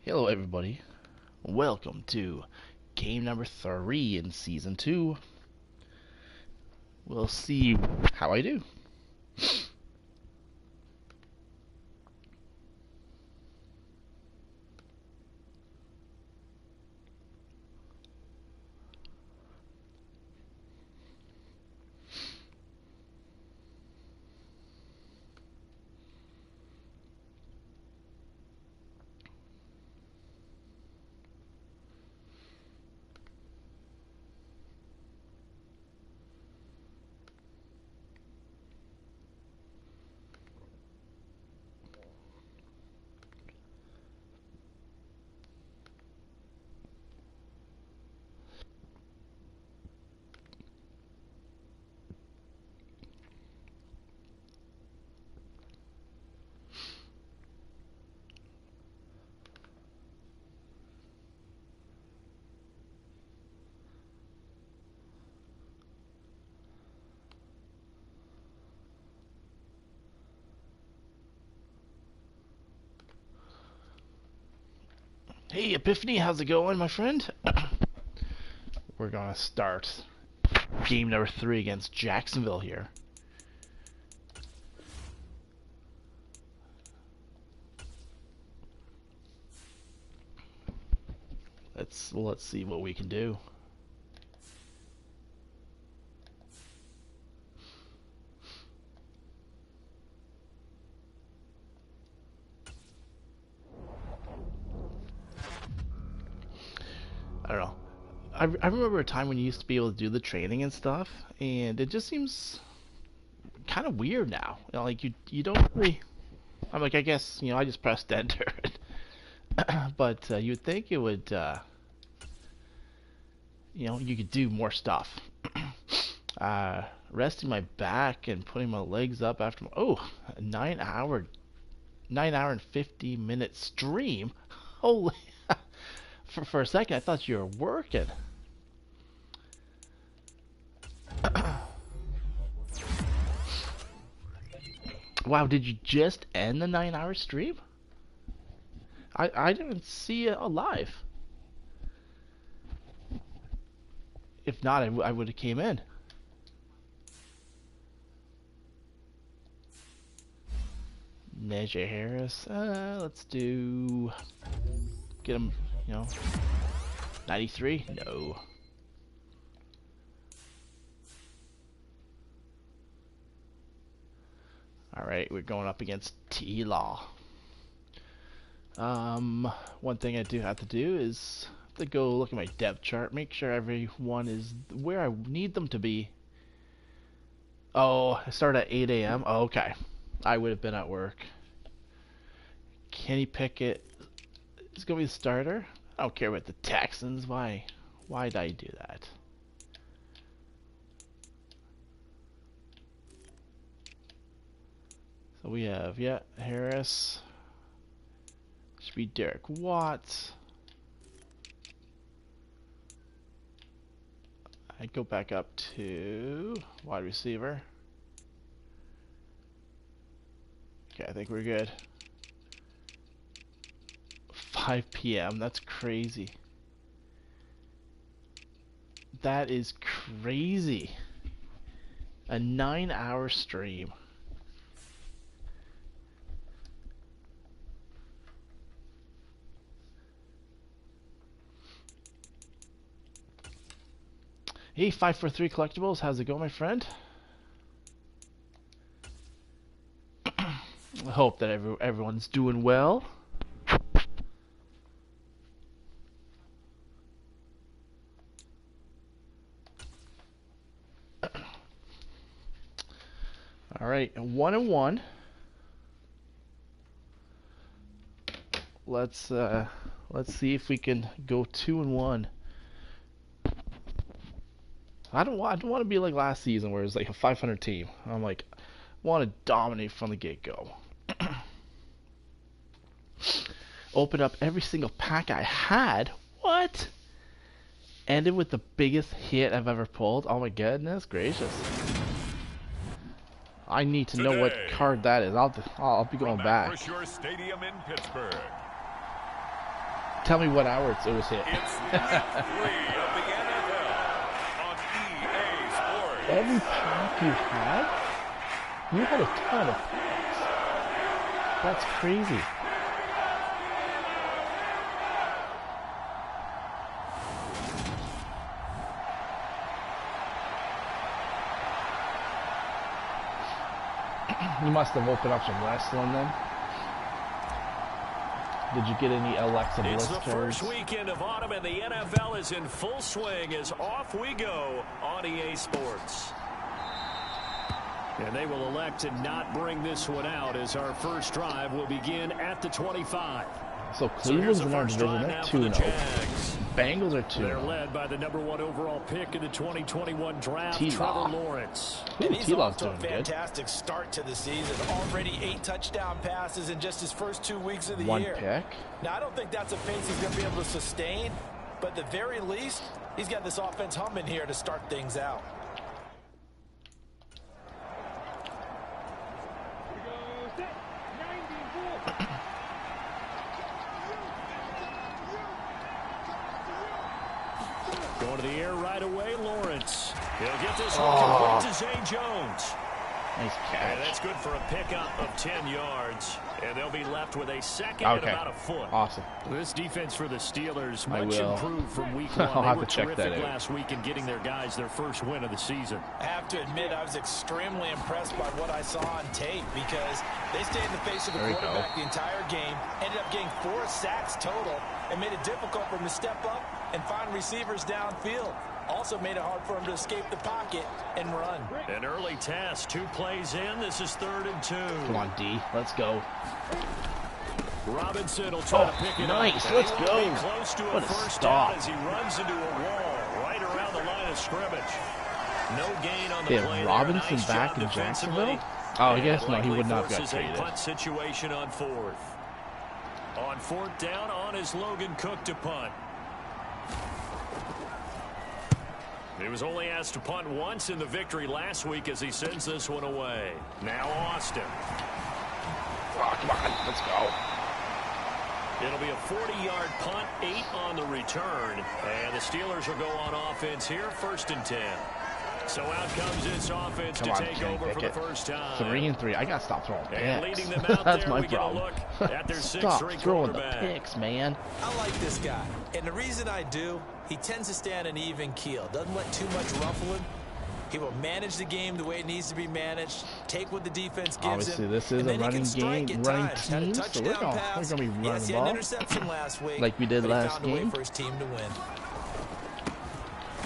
Hello everybody, welcome to game number 3 in Season 2. We'll see how I do. Hey Epiphany, how's it going, my friend? We're gonna start game number 3 against Jacksonville here. Let's see what we can do. I don't know. I remember a time when you used to be able to do the training and stuff, and it just seems kind of weird now. Like you don't really. I'm like, I guess I just pressed enter, but you'd think it would. You could do more stuff. Resting my back and putting my legs up after a 9 hour and 50-minute stream. Holy. For a second I thought you were working. Wow, did you just end the 9-hour stream? I didn't see it live. If not, I would have came in. Najee Harris. Let's do. Get him, 93? No. Alright, we're going up against T-Law. One thing I do have to do is to go look at my depth chart, make sure everyone is where I need them to be. Oh, I start at 8 a.m. Oh, okay. I would have been at work. Kenny Pickett is going to be the starter. I don't care about the Texans. Why did I do that? So we have, Harris. Should be Derek Watts. I go back up to wide receiver. Okay, I think we're good. 5 p.m. That's crazy. That is crazy. A 9-hour stream. Hey, 543 Collectibles, how's it going, my friend? I hope that everyone's doing well. All right, 1-1. Let's see if we can go 2-1. I don't want to be like last season where it was like a 500 team. I'm like, want to dominate from the get-go. Open up every single pack I had. What? Ended with the biggest hit I've ever pulled. Oh my goodness gracious. I need to know what card that is. I'll be going back. Stadium in Pittsburgh. Tell me what hour it was hit. It's week 3 of the NFL on EA Sports. Every pack you had a ton of packs. That's crazy. You must have opened up some wrestling then. Did you get any Alexa Bliss It's the cards? first weekend of autumn, and the NFL is in full swing as off we go on EA Sports. And they will elect to not bring this one out as our first drive will begin at the 25. So Cleveland's in our division. They're 2-0. Bengals are 2-0. They're led by the #1 overall pick in the 2021 draft, T-Law. Trevor Lawrence. And he's T-Law's off to a doing good. fantastic start to the season. Already 8 touchdown passes in just his first 2 weeks of the One year. pick. Now, I don't think that's a pace he's going to be able to sustain, but at the very least, he's got this offense humming here to start things out. Going to the air right away, Lawrence. He'll get this one complete to Zay Jones. Nice And that's catch. good for a pickup of 10 yards. And they'll be left with a second and Okay. about a foot. Awesome. This defense for the Steelers I much will. improved from week I'll 1. They have were to check that terrific out. last week in getting their guys their first win of the season. I have to admit, I was extremely impressed by what I saw on tape because they stayed in the face of the There you go. quarterback the entire game, ended up getting 4 sacks total, and made it difficult for him to step up and find receivers downfield. Also made it hard for him to escape the pocket and run. An early task, 2 plays in. This is 3rd and 2. Come on, D. Let's go. Robinson will try to pick it nice. up. Let's He go. won't be close to What a a first stop. down as he runs into a wall right around the line of scrimmage. No gain on the They have play. Robinson Nice back job in defensively. Jacksonville? Oh, I And guess no, he likely would not have got forces a traded. punt situation on 4th. On 4th down, on is Logan Cook to punt. He was only asked to punt once in the victory last week as he sends this one away. Now Austin. Oh, come on. Let's go. It'll be a 40-yard punt, 8 on the return. And the Steelers will go on offense here, 1st and 10. So out comes this offense Come to on, take Kenny over for the Pickett. first time. 3 and 3. I gotta stop throwing And picks. leading them out That's there, my we get a problem. look at their Stop 6'3" throwing the quarterback. picks, man. I like this guy, and the reason I do, he tends to stay on an even keel. Doesn't let too much ruffle him. He will manage the game the way it needs to be managed, take what the defense gives Obviously, him. this is and a then he running can strike game, at running times. Had a team, so touchdown we're gonna pass. be running Yes, the he had an ball. interception last week, Like we did but last he found a way game. for his team to win.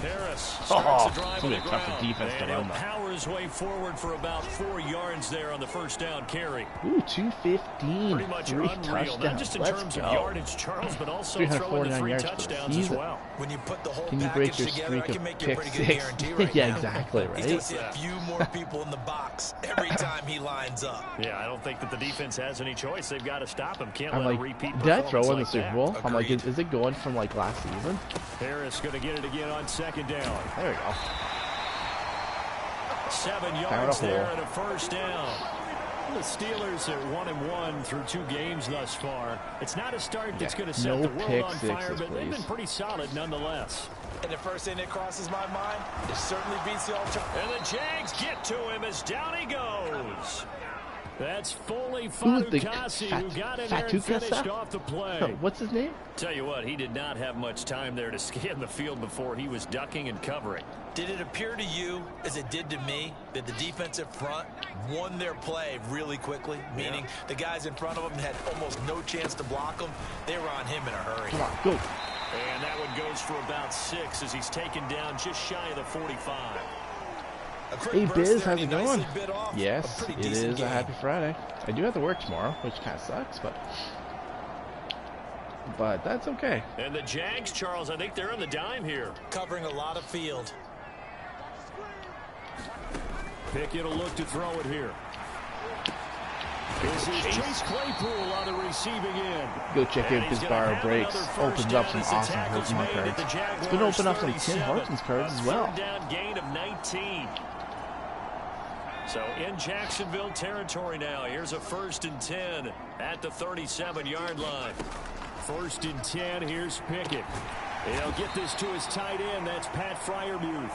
Harris starts Oh, the drive it's on gonna the be a tougher ground. defense to And run he'll though. power his way forward for about 4 yards there on the first down carry. Ooh, 215. Pretty much 3 unreal, touchdowns. not just in Let's terms go. of yardage, Charles, but also throwing the 349 3 yards for the touchdowns as season. well. When you put the whole Can you package break your together, streak I can of make you a pick pretty good six? guarantee right Yeah, now. exactly, He's right? going to see a few more people in the box every time he lines up. Yeah, I don't think that the defense has any choice. They've got to stop him. Can't I'm let like, a repeat did I performance throw in the like Super that. Bowl? I'm like, Agreed. is it going from like last season? Harris going to get it again on 2nd down. There we go. 7 Found yards a hole. there and a first down. The Steelers are 1-1 through 2 games thus far. It's not a start that's going to set no the world pick on fire, sixes, but they've been please. pretty solid nonetheless. And the first thing that crosses my mind, it certainly beats the alternative. And the Jags get to him as down he goes. That's Foley Who's the Fatukasi who got in there and Fatukasi? finished off the play. What's his name? Tell you what, he did not have much time there to scan the field before he was ducking and covering. Did it appear to you, as it did to me, that the defensive front won their play really quickly? Meaning the guys in front of them had almost no chance to block him. They were on him in a hurry. Come on, go. And that one goes for about 6 as he's taken down just shy of the 45. A quick Hey, burst Biz, there, how's and it he going? nicely bit off Yes, a pretty it decent is game. a happy Friday. I do have to work tomorrow, which kind of sucks, but that's okay. And the Jags, Charles, I think they're on the dime here. Covering a lot of field. Pickett will look to throw it here. This is Chase Claypool on the receiving end. Go check out And he's his gonna bar have breaks. another first Opens up down some as the awesome tackle's Pokemon made at cards. the It's going to open up some Tim 37. Hortons cards A as well. third down gain of 19. So in Jacksonville territory now. Here's a 1st and 10 at the 37-yard line. First and 10, here's Pickett. He'll get this to his tight end. That's Pat Freiermuth.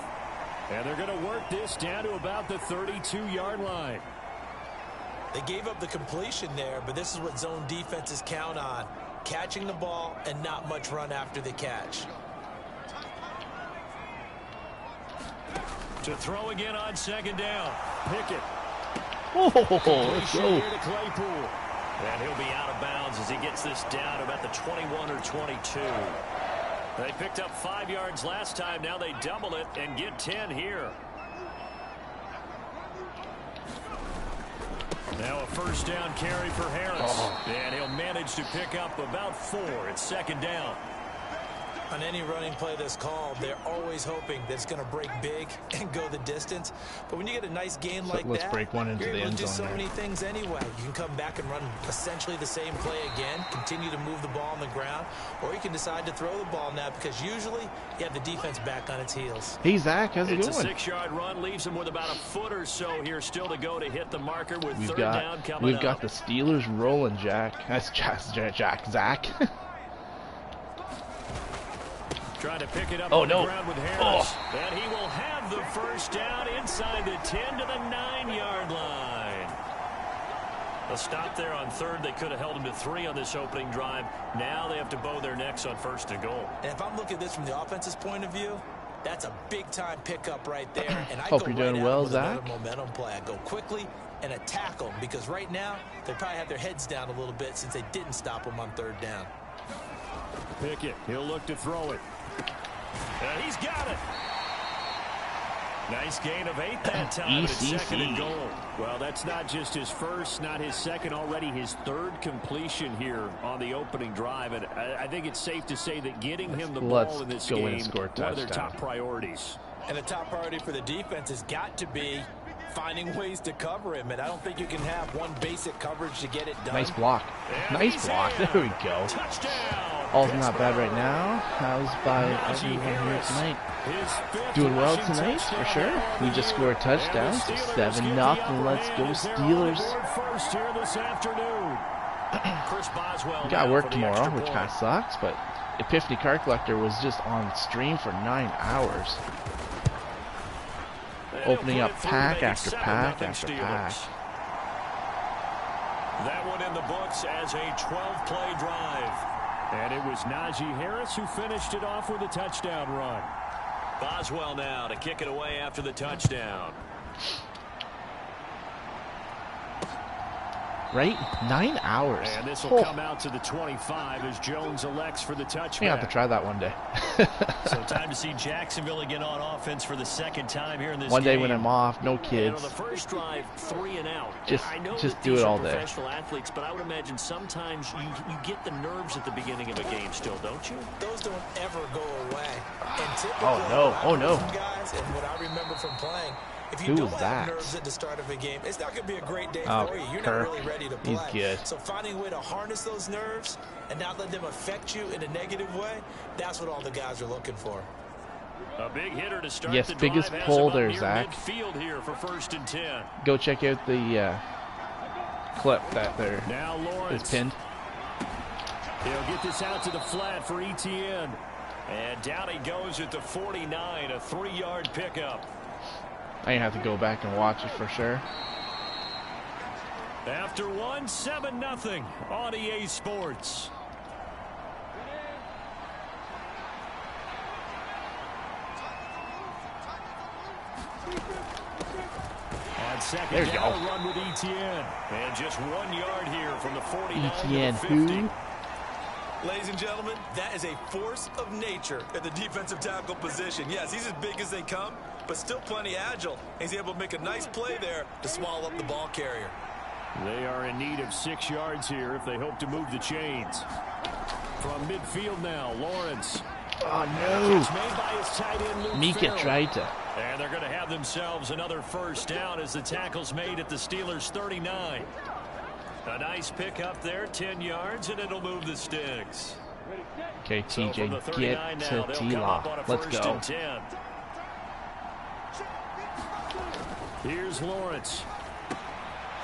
And they're going to work this down to about the 32-yard line. They gave up the completion there, but this is what zone defenses count on. Catching the ball and not much run after the catch. To throw again on second down. Pickett. Oh, let's Completion go. here to Claypool. And he'll be out of bounds as he gets this down to about the 21 or 22. They picked up 5 yards last time. Now they double it and get 10 here. Now a first down carry for Harris. And he'll manage to pick up about 4. It's second down. On any running play that's called, they're always hoping that it's going to break big and go the distance. But when you get a nice gain like let's that, break one into you're the able end to do zone so there. many things anyway. You can come back and run essentially the same play again, continue to move the ball on the ground, or you can decide to throw the ball now because usually you have the defense back on its heels. Hey, Zach, how's it It's going? a 6-yard run, leaves him with about a foot or so here still to go to hit the marker with We've third down coming we've up. got the Steelers rolling, Jack. That's Zach. Trying to pick it up Oh, on no. the ground with Harris. And he will have the first down inside the 10 to the 9-yard line. A stop there on third. They could have held him to 3 on this opening drive. Now they have to bow their necks on first and goal. And if I'm looking at this from the offense's point of view, that's a big-time pickup right there. And I Hope go you're right doing at well, them with Zach. another momentum play. I go quickly and attack them because right now they probably have their heads down a little bit since they didn't stop them on third down. Pickett, he'll look to throw it. And he's got it. Nice gain of 8 that time. It's second and goal. Well, that's not just his first, not his second, already his third completion here on the opening drive. And I think it's safe to say that getting him the ball in this go in game and score a one of their touchdown. top priorities. And the top priority for the defense has got to be finding ways to cover him. And I don't think you can have one basic coverage to get it done. Nice block. And Nice he's block. in. There we go. Touchdown. All's not bad right now. How's by everyone here tonight? Doing well tonight, for sure. We just scored a touchdown, so 7-0. Let's go Steelers. First here this afternoon. Chris Boswell We got now work for the tomorrow, extra which point. kind of sucks, but Epiphany Card Collector was just on stream for 9 hours. They'll Opening put up it through, pack making after 7-0 pack after Steelers. pack. That one in the books as a 12-play drive. And it was Najee Harris who finished it off with a touchdown run. Boswell now to kick it away after the touchdown. Right? 9 hours. And this will come out to the 25 as Jones elects for the I have to touchback. try that one day. So time to see Jacksonville again on offense for the second time here in this One day game. when I'm off, no And kids. on the first drive, 3 and out. I know just that do these it are all day. professional athletes, but I would imagine sometimes you get the nerves at the beginning of a game still, don't you? Those don't ever go away. And typically, Oh, no. what I've Oh, heard no. from guys, and what I remember from playing, if you Who don't was have that? nerves at the start of a game, it's not going to be a great day Oh, for you. You're Kirk. not really ready to play. He's good. So finding a way to harness those nerves and not let them affect you in a negative way, that's what all the guys are looking for. A big hitter to start Yes, the biggest drive. pull Has him there, up near Zach. midfield here for first and 10. Go check out the clip that there Now is Lawrence. pinned. He'll get this out to the flat for ETN. And down he goes at the 49, a 3-yard pickup. I have to go back and watch it for sure. After one, 7-0 on EA Sports. On second There you down, go. a run with ETN. And just 1 yard here from the 49 ETN to the 50. who? Ladies and gentlemen, that is a force of nature at the defensive tackle position. Yes, he's as big as they come, but still plenty agile. He's able to make a nice play there to swallow up the ball carrier. They are in need of 6 yards here if they hope to move the chains. From midfield now, Lawrence. Oh Catch no! made by his tight end, Luke Mika Farrell. tried to. And they're going to have themselves another first down as the tackle's made at the Steelers' 39. A nice pick up there, 10 yards, and it'll move the sticks. Okay, So from the TJ, 39 get now, to they'll come up on T-Law. a Let's first go. and 10. Here's Lawrence.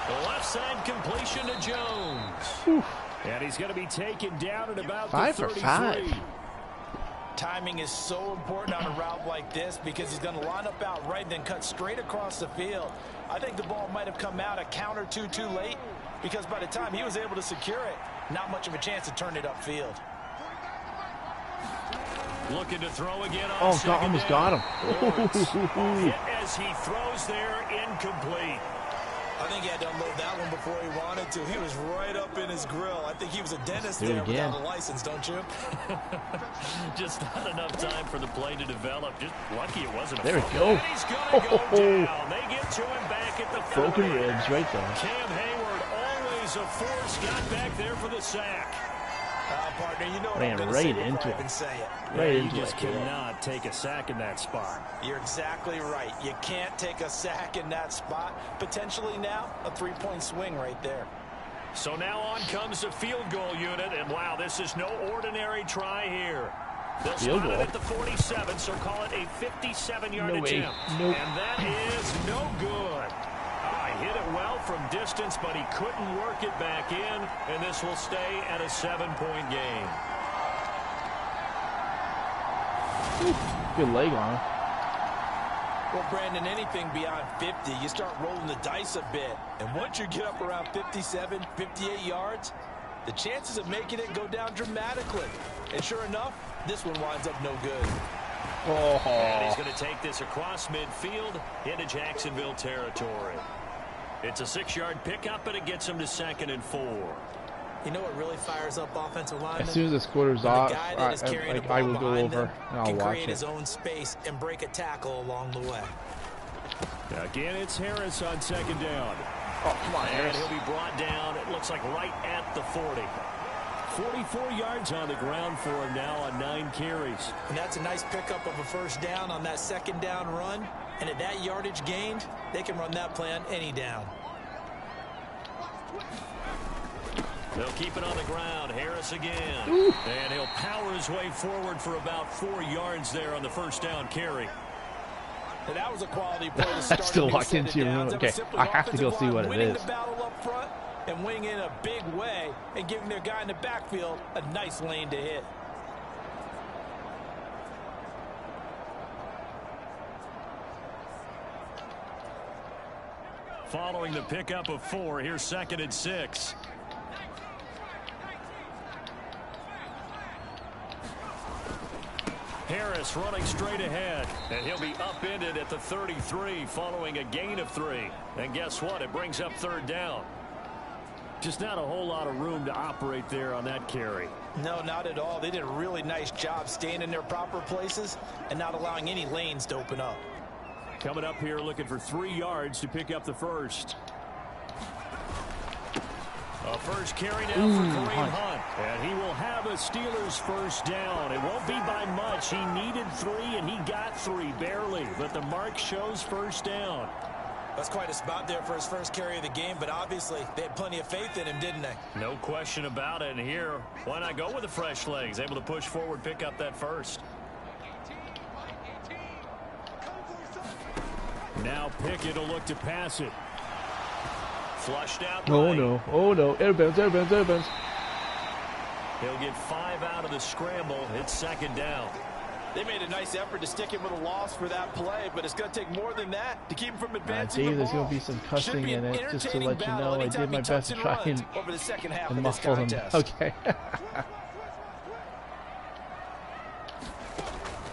The left side completion to Jones. And he's going to be taken down at about 5 the for 33. 5. Timing is so important on a route like this because he's going to line up out right and then cut straight across the field. I think the ball might have come out a count or two too late because by the time he was able to secure it, not much of a chance to turn it upfield. Looking to throw again on Oh, second almost down. got Lawrence, a him. hit as he throws there, incomplete. I think he had to unload that one before he wanted to. He was right up in his grill. I think he was a dentist Do it there again. without a license, don't you? Just not enough time for the play to develop. Just lucky it wasn't a There we fumble. go. And he's going to go down. They get to him back at the 40. Broken ribs right there. Cam Hayward, always a force, got back there for the sack. Partner, you know what Ran I'm going to right say before into I it. even say it. Right You into just it. cannot take a sack in that spot. You're exactly right. You can't take a sack in that spot. Potentially now a three-point swing right there. So now on comes the field goal unit, and wow, this is no ordinary try here. They'll Field spot it goal. at the 47, so call it a 57-yard No way. attempt. Nope. And that is no good. Hit it well from distance, but he couldn't work it back in, and this will stay at a 7-point game. Good leg on him. Well, Brandon, anything beyond 50, you start rolling the dice a bit. And once you get up around 57, 58 yards, the chances of making it go down dramatically. And sure enough, this one winds up no good. And he's going to take this across midfield into Jacksonville territory. It's a 6-yard pickup, and it gets him to 2nd and 4. You know what really fires up offensive linemen? As soon as this quarter's When the off, guy that is carrying the ball I will go behind over them and I'll can watch create it. his own space and break a tackle along the way. Again, it's Harris on 2nd down. Oh, come on, And Harris. he'll be brought down, it looks like right at the 40. 44 yards on the ground for him now on 9 carries. And that's a nice pickup of a first down on that 2nd down run. And at that yardage gained, they can run that play on any down. They'll keep it on the ground. Harris again. Ooh. And he'll power his way forward for about 4 yards there on the first down carry. And that was a quality play to That's start. still these locked set into your downs. room. That Okay, was simply I have to go offensive see line what it winning is. the battle up front and winning in a big way and giving their guy in the backfield a nice lane to hit. Following the pickup of 4, here's 2nd and 6. Harris running straight ahead, and he'll be upended at the 33 following a gain of 3. And guess what? It brings up 3rd down. Just not a whole lot of room to operate there on that carry. No, not at all. They did a really nice job staying in their proper places and not allowing any lanes to open up. Coming up here looking for 3 yards to pick up the first. A first carry now for Kareem Hunt. And he will have a Steelers first down. It won't be by much. He needed 3, and he got 3, barely. But the mark shows first down. That's quite a spot there for his first carry of the game, but obviously they had plenty of faith in him, didn't they? No question about it. And here, why not go with the fresh legs? Able to push forward, pick up that first. Now Pickett will look to pass it. Flushed out. Oh right. no, oh no, airbounds, airbounds, airbounds. He'll get 5 out of the scramble. It's 2nd down. They made a nice effort to stick him with a loss for that play, but it's going to take more than that to keep him from advancing Dave, the there's ball. going to be some cussing Should be in an it, just to entertaining let you battle know. I anytime did my he best to tucks try runs and over the second half of this muffle him. contest. Okay.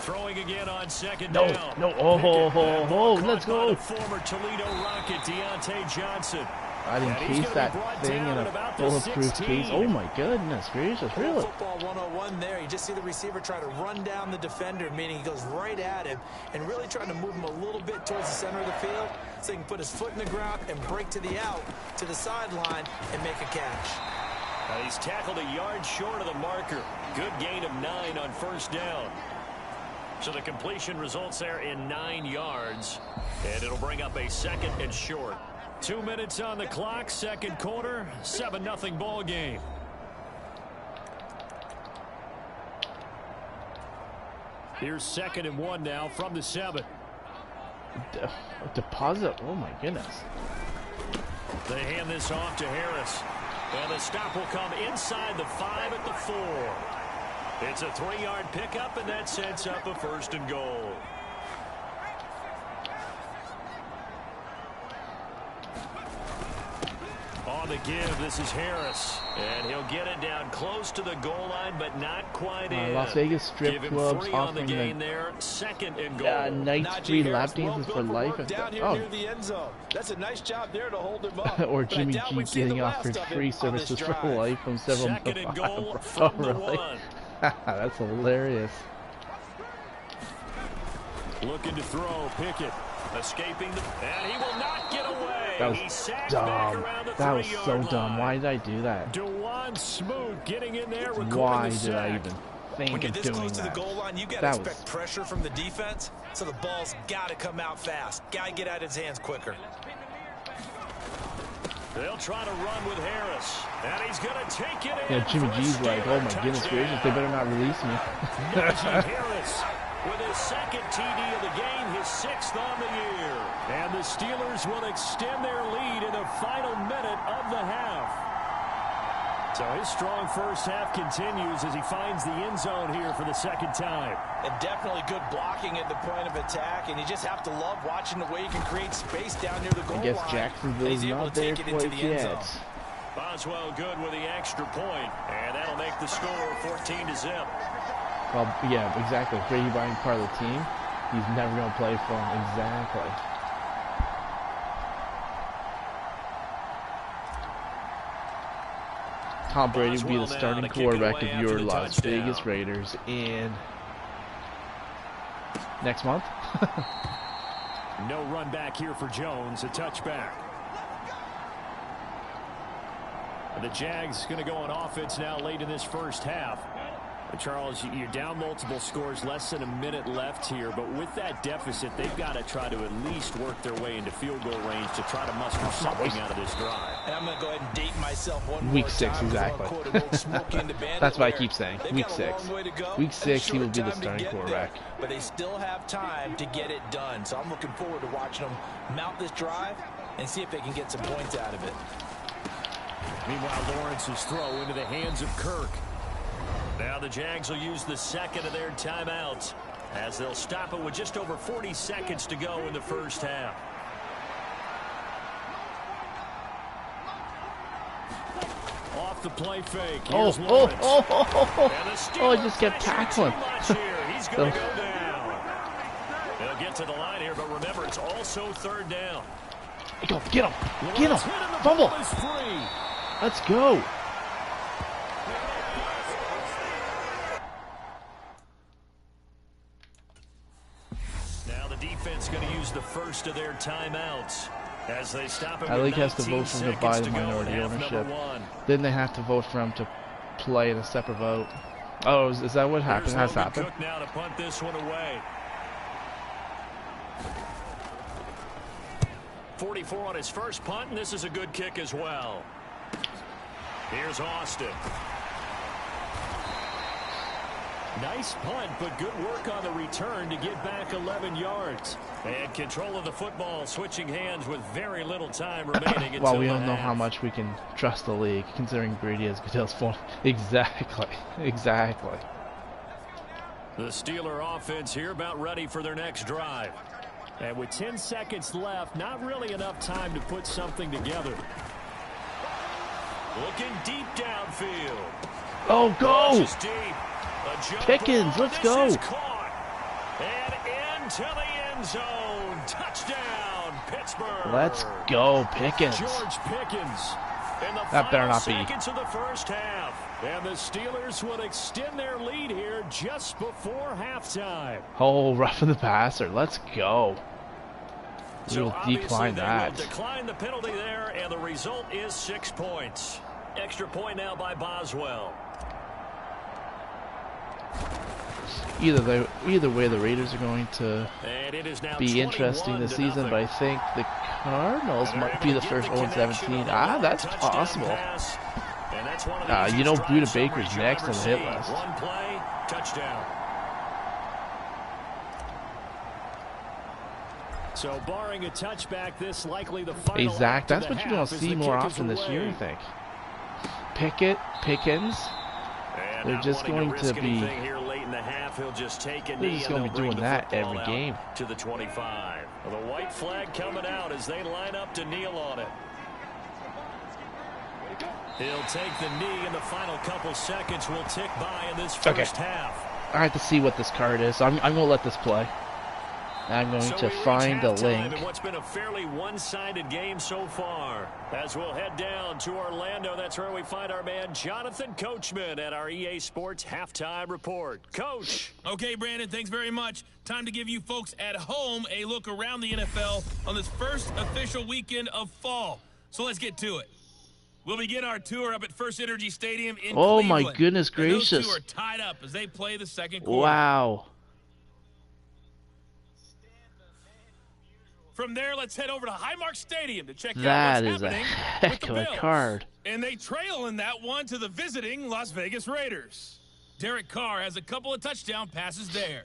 Throwing again on 2nd No, down. no, oh, Pickett, oh, and oh, caught let's by go. the former Toledo Rocket, Deontay Johnson. I didn't And he's case gonna be that brought thing down in at a about the bulletproof 16. case. Oh my goodness gracious, Pro really? Football 101 there. You just see the receiver try to run down the defender, meaning he goes right at him and really trying to move him a little bit towards the center of the field so he can put his foot in the ground and break to the out, to the sideline, and make a catch. He's tackled a yard short of the marker. Good gain of 9 on first down. So the completion results there in 9 yards. And it'll bring up a 2nd and short. 2 minutes on the clock, 2nd quarter, 7-0 ball game. Here's 2nd and 1 now from the 7. Deposit, oh my goodness. They hand this off to Harris. And the stop will come inside the 5 at the 4. It's a 3-yard pickup, and that sets up a 1st and goal. On the give, this is Harris. And he'll get it down close to the goal line, but not quite in. Las Vegas strip Give him clubs 3 on the offering gain the there. 2nd and goal. night free lap dances for life. Down here near the end zone. That's a nice job there to hold him up. Or But I Jimmy doubt G we've seen the getting last offered of him free on this services for drive. life from several 2nd and goal Oh, from the really? 1. That's hilarious. Looking to throw, Pickett. Escaping, and he will not get away. That was He sacks dumb. back around the That was so 3-yard dumb. line. Why did I do that? Dewan Smoot getting in there, recording Why the did I sack. even When think you're of this doing close to the that? goal line, you got to That expect was- pressure from the defense, so the ball's got to come out fast. Got to get out of his hands quicker. They'll try to run with Harris, and he's going to take it in. Yeah, Jimmy for a G's like, oh my Steeler goodness gracious, they better not release me. Najee Harris with his 2nd TD of the game, his 6th on the year. And the Steelers will extend their lead in the final minute of the half. So his strong first half continues as he finds the end zone here for the 2nd time. And definitely good blocking at the point of attack, and you just have to love watching the way you can create space down near the goal I guess line. Jacksonville's He's able not to there take it into quite the end zone. yet. Boswell good with the extra point, and that'll make the score 14-0. Well, yeah, exactly. Brady Buying part of the team, he's never going to play for him. Exactly. Tom Brady will be the Boswell now starting to kick it quarterback away of after your the Las touchdown. Vegas Raiders in next month. No run back here for Jones, a touchback. The Jags going to go on offense now late in this first half. Charles, you're down multiple scores, less than a minute left here, but with that deficit, they've got to try to at least work their way into field goal range to try to muster something out of this drive. And I'm going to go ahead and date myself one Week more 6, time, 'cause I'm exactly. gonna quote an old Smokey and the Bandit That's what I where keep saying. they've Week got a 6. long way to go Week and 6, he will short be the time to starting get quarterback. there, but they still have time to get it done. So I'm looking forward to watching them mount this drive and see if they can get some points out of it. Meanwhile, Lawrence's throw into the hands of Kirk. Now the Jags will use the 2nd of their timeouts as they'll stop it with just over 40 seconds to go in the first half. Off the play fake. Here's Lawrence. And the Steelers I just kept tackling. too much here. He's going to go down. They'll get to the line here, but remember, it's also 3rd down. Go, get him! Get Lawrence him! hit and the Fumble! ball is free. Let's go! Now the defense going to use the 1st of their timeouts as they stop it. I with think has to 19 vote for him to seconds buy the to go in minority half ownership. number 1. Then they have to vote for him to play in a separate vote. Oh, is that what happened? Here's Has Logan happened? Cook now to punt this one away. 44 on his first punt, and this is a good kick as well. Here's Austin. Nice punt, but good work on the return to get back 11 yards. And control of the football, switching hands with very little time remaining. Well, we until don't the know how half. much we can trust the league, considering Brady has Goodell's phone. Exactly. Exactly. The Steeler offense here about ready for their next drive. And with 10 seconds left, not really enough time to put something together. Looking deep downfield. Oh, go! Launches deep. A jump Pickens, ball. let's This go. is caught. And into the end zone. Touchdown, Pittsburgh. Let's go, Pickens. George Pickens. In the That better final not be. seconds of the first half. And the Steelers will extend their lead here just before halftime. Oh, roughing the passer. Let's go. So We'll obviously decline they that. will decline the penalty there, and the result is 6 points. Extra point now by Boswell. Either way, the Raiders are going to And it is now be interesting this 21-0. season, but I think the Cardinals And they're might able be to the get first connection 0-17. on the Ah, long that's touchdown possible. pass. And that's one of the You know, easiest Buda drive Baker's summaries you'll next ever on the hit see. list. One play, touchdown. So barring a touchback, this likely the final Hey, Zach, act of that's the what you're going half to as see the more kick is often this year, I away. think. Pickens. And They're not just wanting going to to risk be. anything here late in the half. He'll just take a They're knee just and going they'll to be bring doing the that football every out game. to the 25. Well, the white flag coming out as they line up to kneel on it. He'll take the knee, and the final couple seconds will tick by in this first half. I have to see what this card is. So I'm going to let this play. I'm going to find a link. In what's been a fairly one-sided game so far. As we'll head down to Orlando, that's where we find our man Jonathan Coachman at our EA Sports Halftime Report. Coach. Okay, Brandon, thanks very much. Time to give you folks at home a look around the NFL on this first official weekend of fall. So let's get to it. We'll begin our tour up at First Energy Stadium in Cleveland. My goodness gracious. And those two are tied up as they play the second quarter. Wow. From there, let's head over to Highmark Stadium to check out That what's is a happening heck with the of a Bills. card. And they trail in that one to the visiting Las Vegas Raiders. Derek Carr has a couple of touchdown passes there.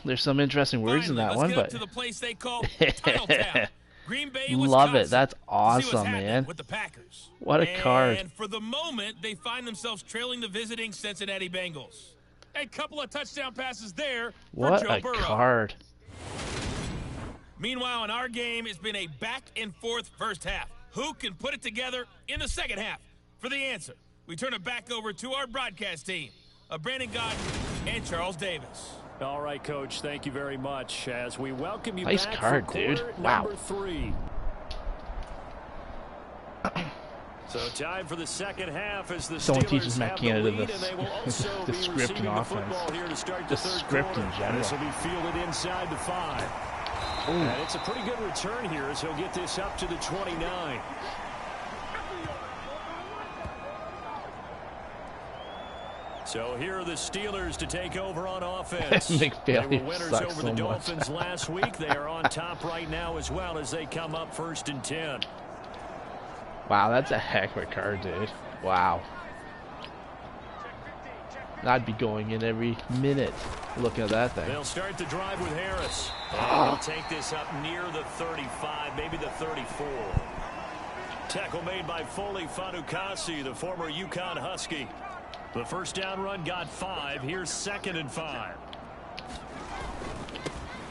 There's some interesting words Finally, in that let's one, get but up to the place they call Title Town. Green Bay, Wisconsin. love it. That's See what's awesome, happening man. with the Packers. What a card. And for the moment, they find themselves trailing the visiting Cincinnati Bengals. A couple of touchdown passes there for What Joe a Burrow. card. Meanwhile, in our game, it's been a back-and-forth first half. Who can put it together in the second half? For the answer, we turn it back over to our broadcast team of Brandon Godden and Charles Davis. All right, Coach, thank you very much as we welcome you Nice back card, for dude. quarter Wow. number 3. So time for the second half as the Someone Steelers teaches Matt have Canada the lead, this- and they will also the be script receiving and the offense. football here to start The the third script quarter. in general. This will be fielded inside the 5. And it's a pretty good return here as he'll get this up to the 29. So here are the Steelers to take over on offense. Nick They Bailey were winners sucks over so the much. Dolphins last week. They are on top right now as well as they come up 1st and 10. Wow, that's a heck of a card, dude. Wow. I'd be going in every minute looking at that thing. They'll start the drive with Harris. And they'll take this up near the 35, maybe the 34. Tackle made by Foley Fatukasi, the former UConn Husky. The first down run got 5. Here's 2nd and 5.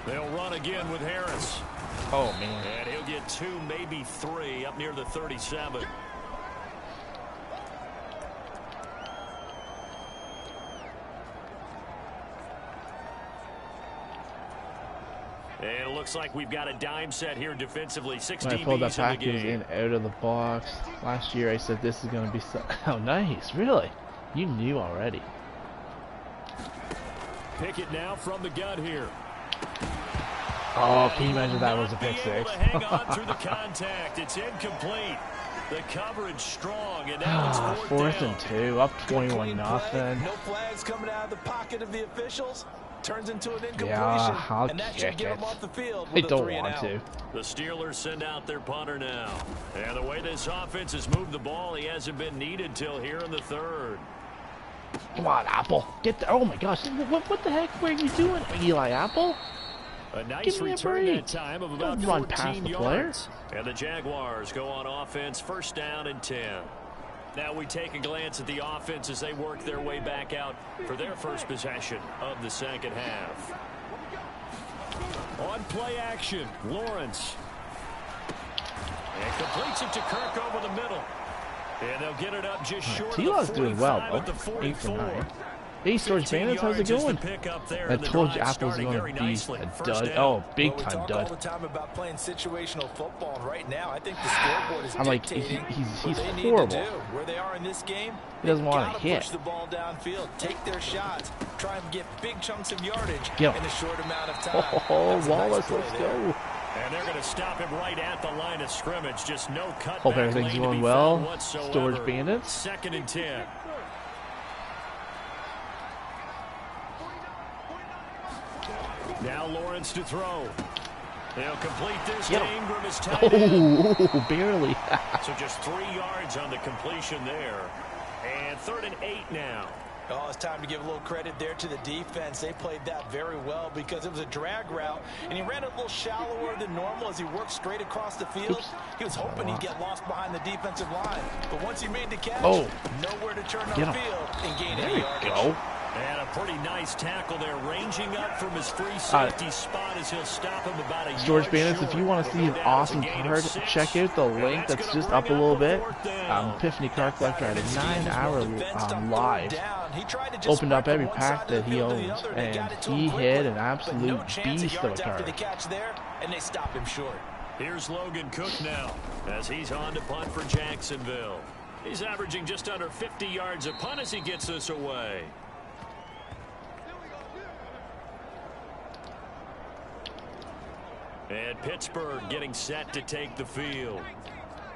They'll run again with Harris. Oh, man. And he'll get 2, maybe 3, up near the 37. And it looks like we've got a dime set here defensively. 6 When I pulled that DBs in the package game. in out of the box last year, I said this is going to be so... Oh, nice. Really? You knew already. Pickett now from the gun here. Oh, can you imagine that was a Not be pick able 6? to hang on through the contact. It's incomplete. The coverage strong, and now it's 4th down. and 2, up Clean 21 play, nothing. no flags coming out of the pocket of the officials. Turns into an incompletion, Yeah, I'll and that kick should get it. him off the field I with a don't 3 and want out. to. The Steelers send out their punter now. And the way this offense has moved the ball, he hasn't been needed till here in the 3rd. Come on, Apple. Get the... Oh, my gosh. What the heck were you doing, Eli Apple? A nice Give me a return break. that time of about Don't run 14 past the yards. And the Jaguars go on offense, 1st down and 10. Now we take a glance at the offense as they work their way back out for their first possession of the second half. On play action, Lawrence. And completes it to Kirk over the middle. And they'll get it up just short of the T-Law's 45 doing well, at though. the 8 for 44. 9. Hey, Storage 15 Bandits, how's it yards is the going? pickup there, I and the told you drive Apple's starting going very to be nicely. a First dud. down. Oh, big Well, we time talk dud. all the time about playing situational football, and right now I think the scoreboard is I'm like, dictating he's what they need horrible. to do. Where they are in this game, He doesn't they've wanna gotta hit. push the ball downfield, take their shots, try and get big chunks of yardage Get him. in a short amount of time. Oh, That's a nice Wallace, play let's there. go. And they're going to stop him right at the line of scrimmage. Just no cutback Hope everything's lane to going be well. found whatsoever. Storage Bandits. 2nd and 10. Now Lawrence to throw. They'll complete this. Get him. Ingram is tied in. Oh, barely. So just 3 yards on the completion there. And 3rd and 8 now. Oh, it's time to give a little credit there to the defense. They played that very well because it was a drag route, and he ran a little shallower than normal as he worked straight across the field. Oops. He was hoping he'd get lost behind the defensive line, but once he made the catch, nowhere to turn upfield and gain any yardage. Go. And a pretty nice tackle there, ranging up from his free safety spot as he'll stop him about a Storage yard Bandits, short. if you want to see an awesome card, check out the link that's just up a little bit. Epiphany Card Collector had a 9-hour live. Opened up every pack that he owns, and he hit an absolute beast of a card. And they stop him short. Here's Logan Cook now as he's on to punt for Jacksonville. He's averaging just under 50 yards a punt as he gets this away. And Pittsburgh getting set to take the field.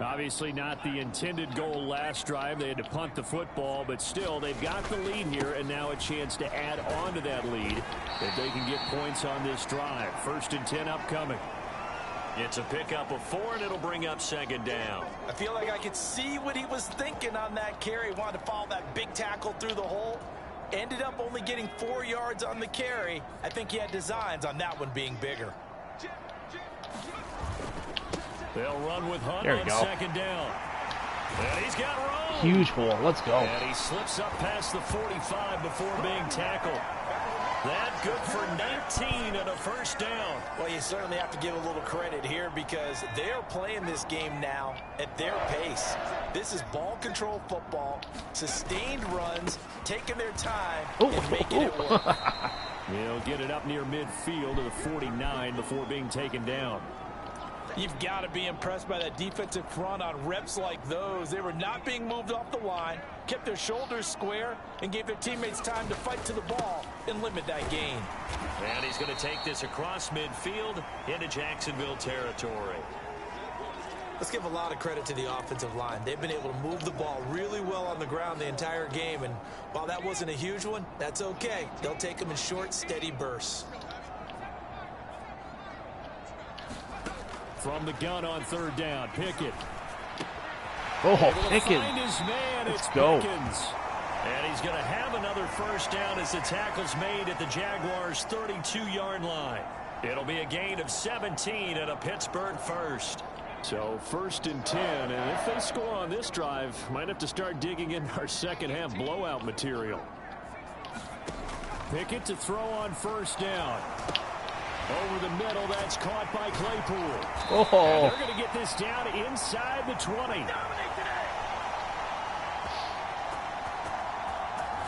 Obviously not the intended goal last drive. They had to punt the football, but still they've got the lead here, and now a chance to add on to that lead if they can get points on this drive. 1st and 10 upcoming. It's a pickup of 4, and it'll bring up 2nd down. I feel like I could see what he was thinking on that carry. He wanted to follow that big tackle through the hole. Ended up only getting 4 yards on the carry. I think he had designs on that one being bigger. They'll run with Hunt There we on go. 2nd down. And he's got room. Huge hole. Let's go. And he slips up past the 45 before being tackled. That good for 19 and a 1st down. Well, you certainly have to give a little credit here because they're playing this game now at their pace. This is ball control football, sustained runs, taking their time and making it work. He'll get it up near midfield to the 49 before being taken down. You've got to be impressed by that defensive front on reps like those. They were not being moved off the line, kept their shoulders square, and gave their teammates time to fight to the ball and limit that gain. And he's going to take this across midfield into Jacksonville territory. Let's give a lot of credit to the offensive line. They've been able to move the ball really well on the ground the entire game, and while that wasn't a huge one, that's okay. They'll take them in short, steady bursts. From the gun on 3rd down, Pickett. Pickens. Find his man. Let's It's go. Pickens. And he's going to have another 1st down as the tackle's made at the Jaguars' 32-yard line. It'll be a gain of 17 and a Pittsburgh 1st. So 1st and 10, and if they score on this drive, might have to start digging in our 2nd half blowout material. Pickett to throw on 1st down. Over the middle, that's caught by Claypool. And they're going to get this down inside the 20.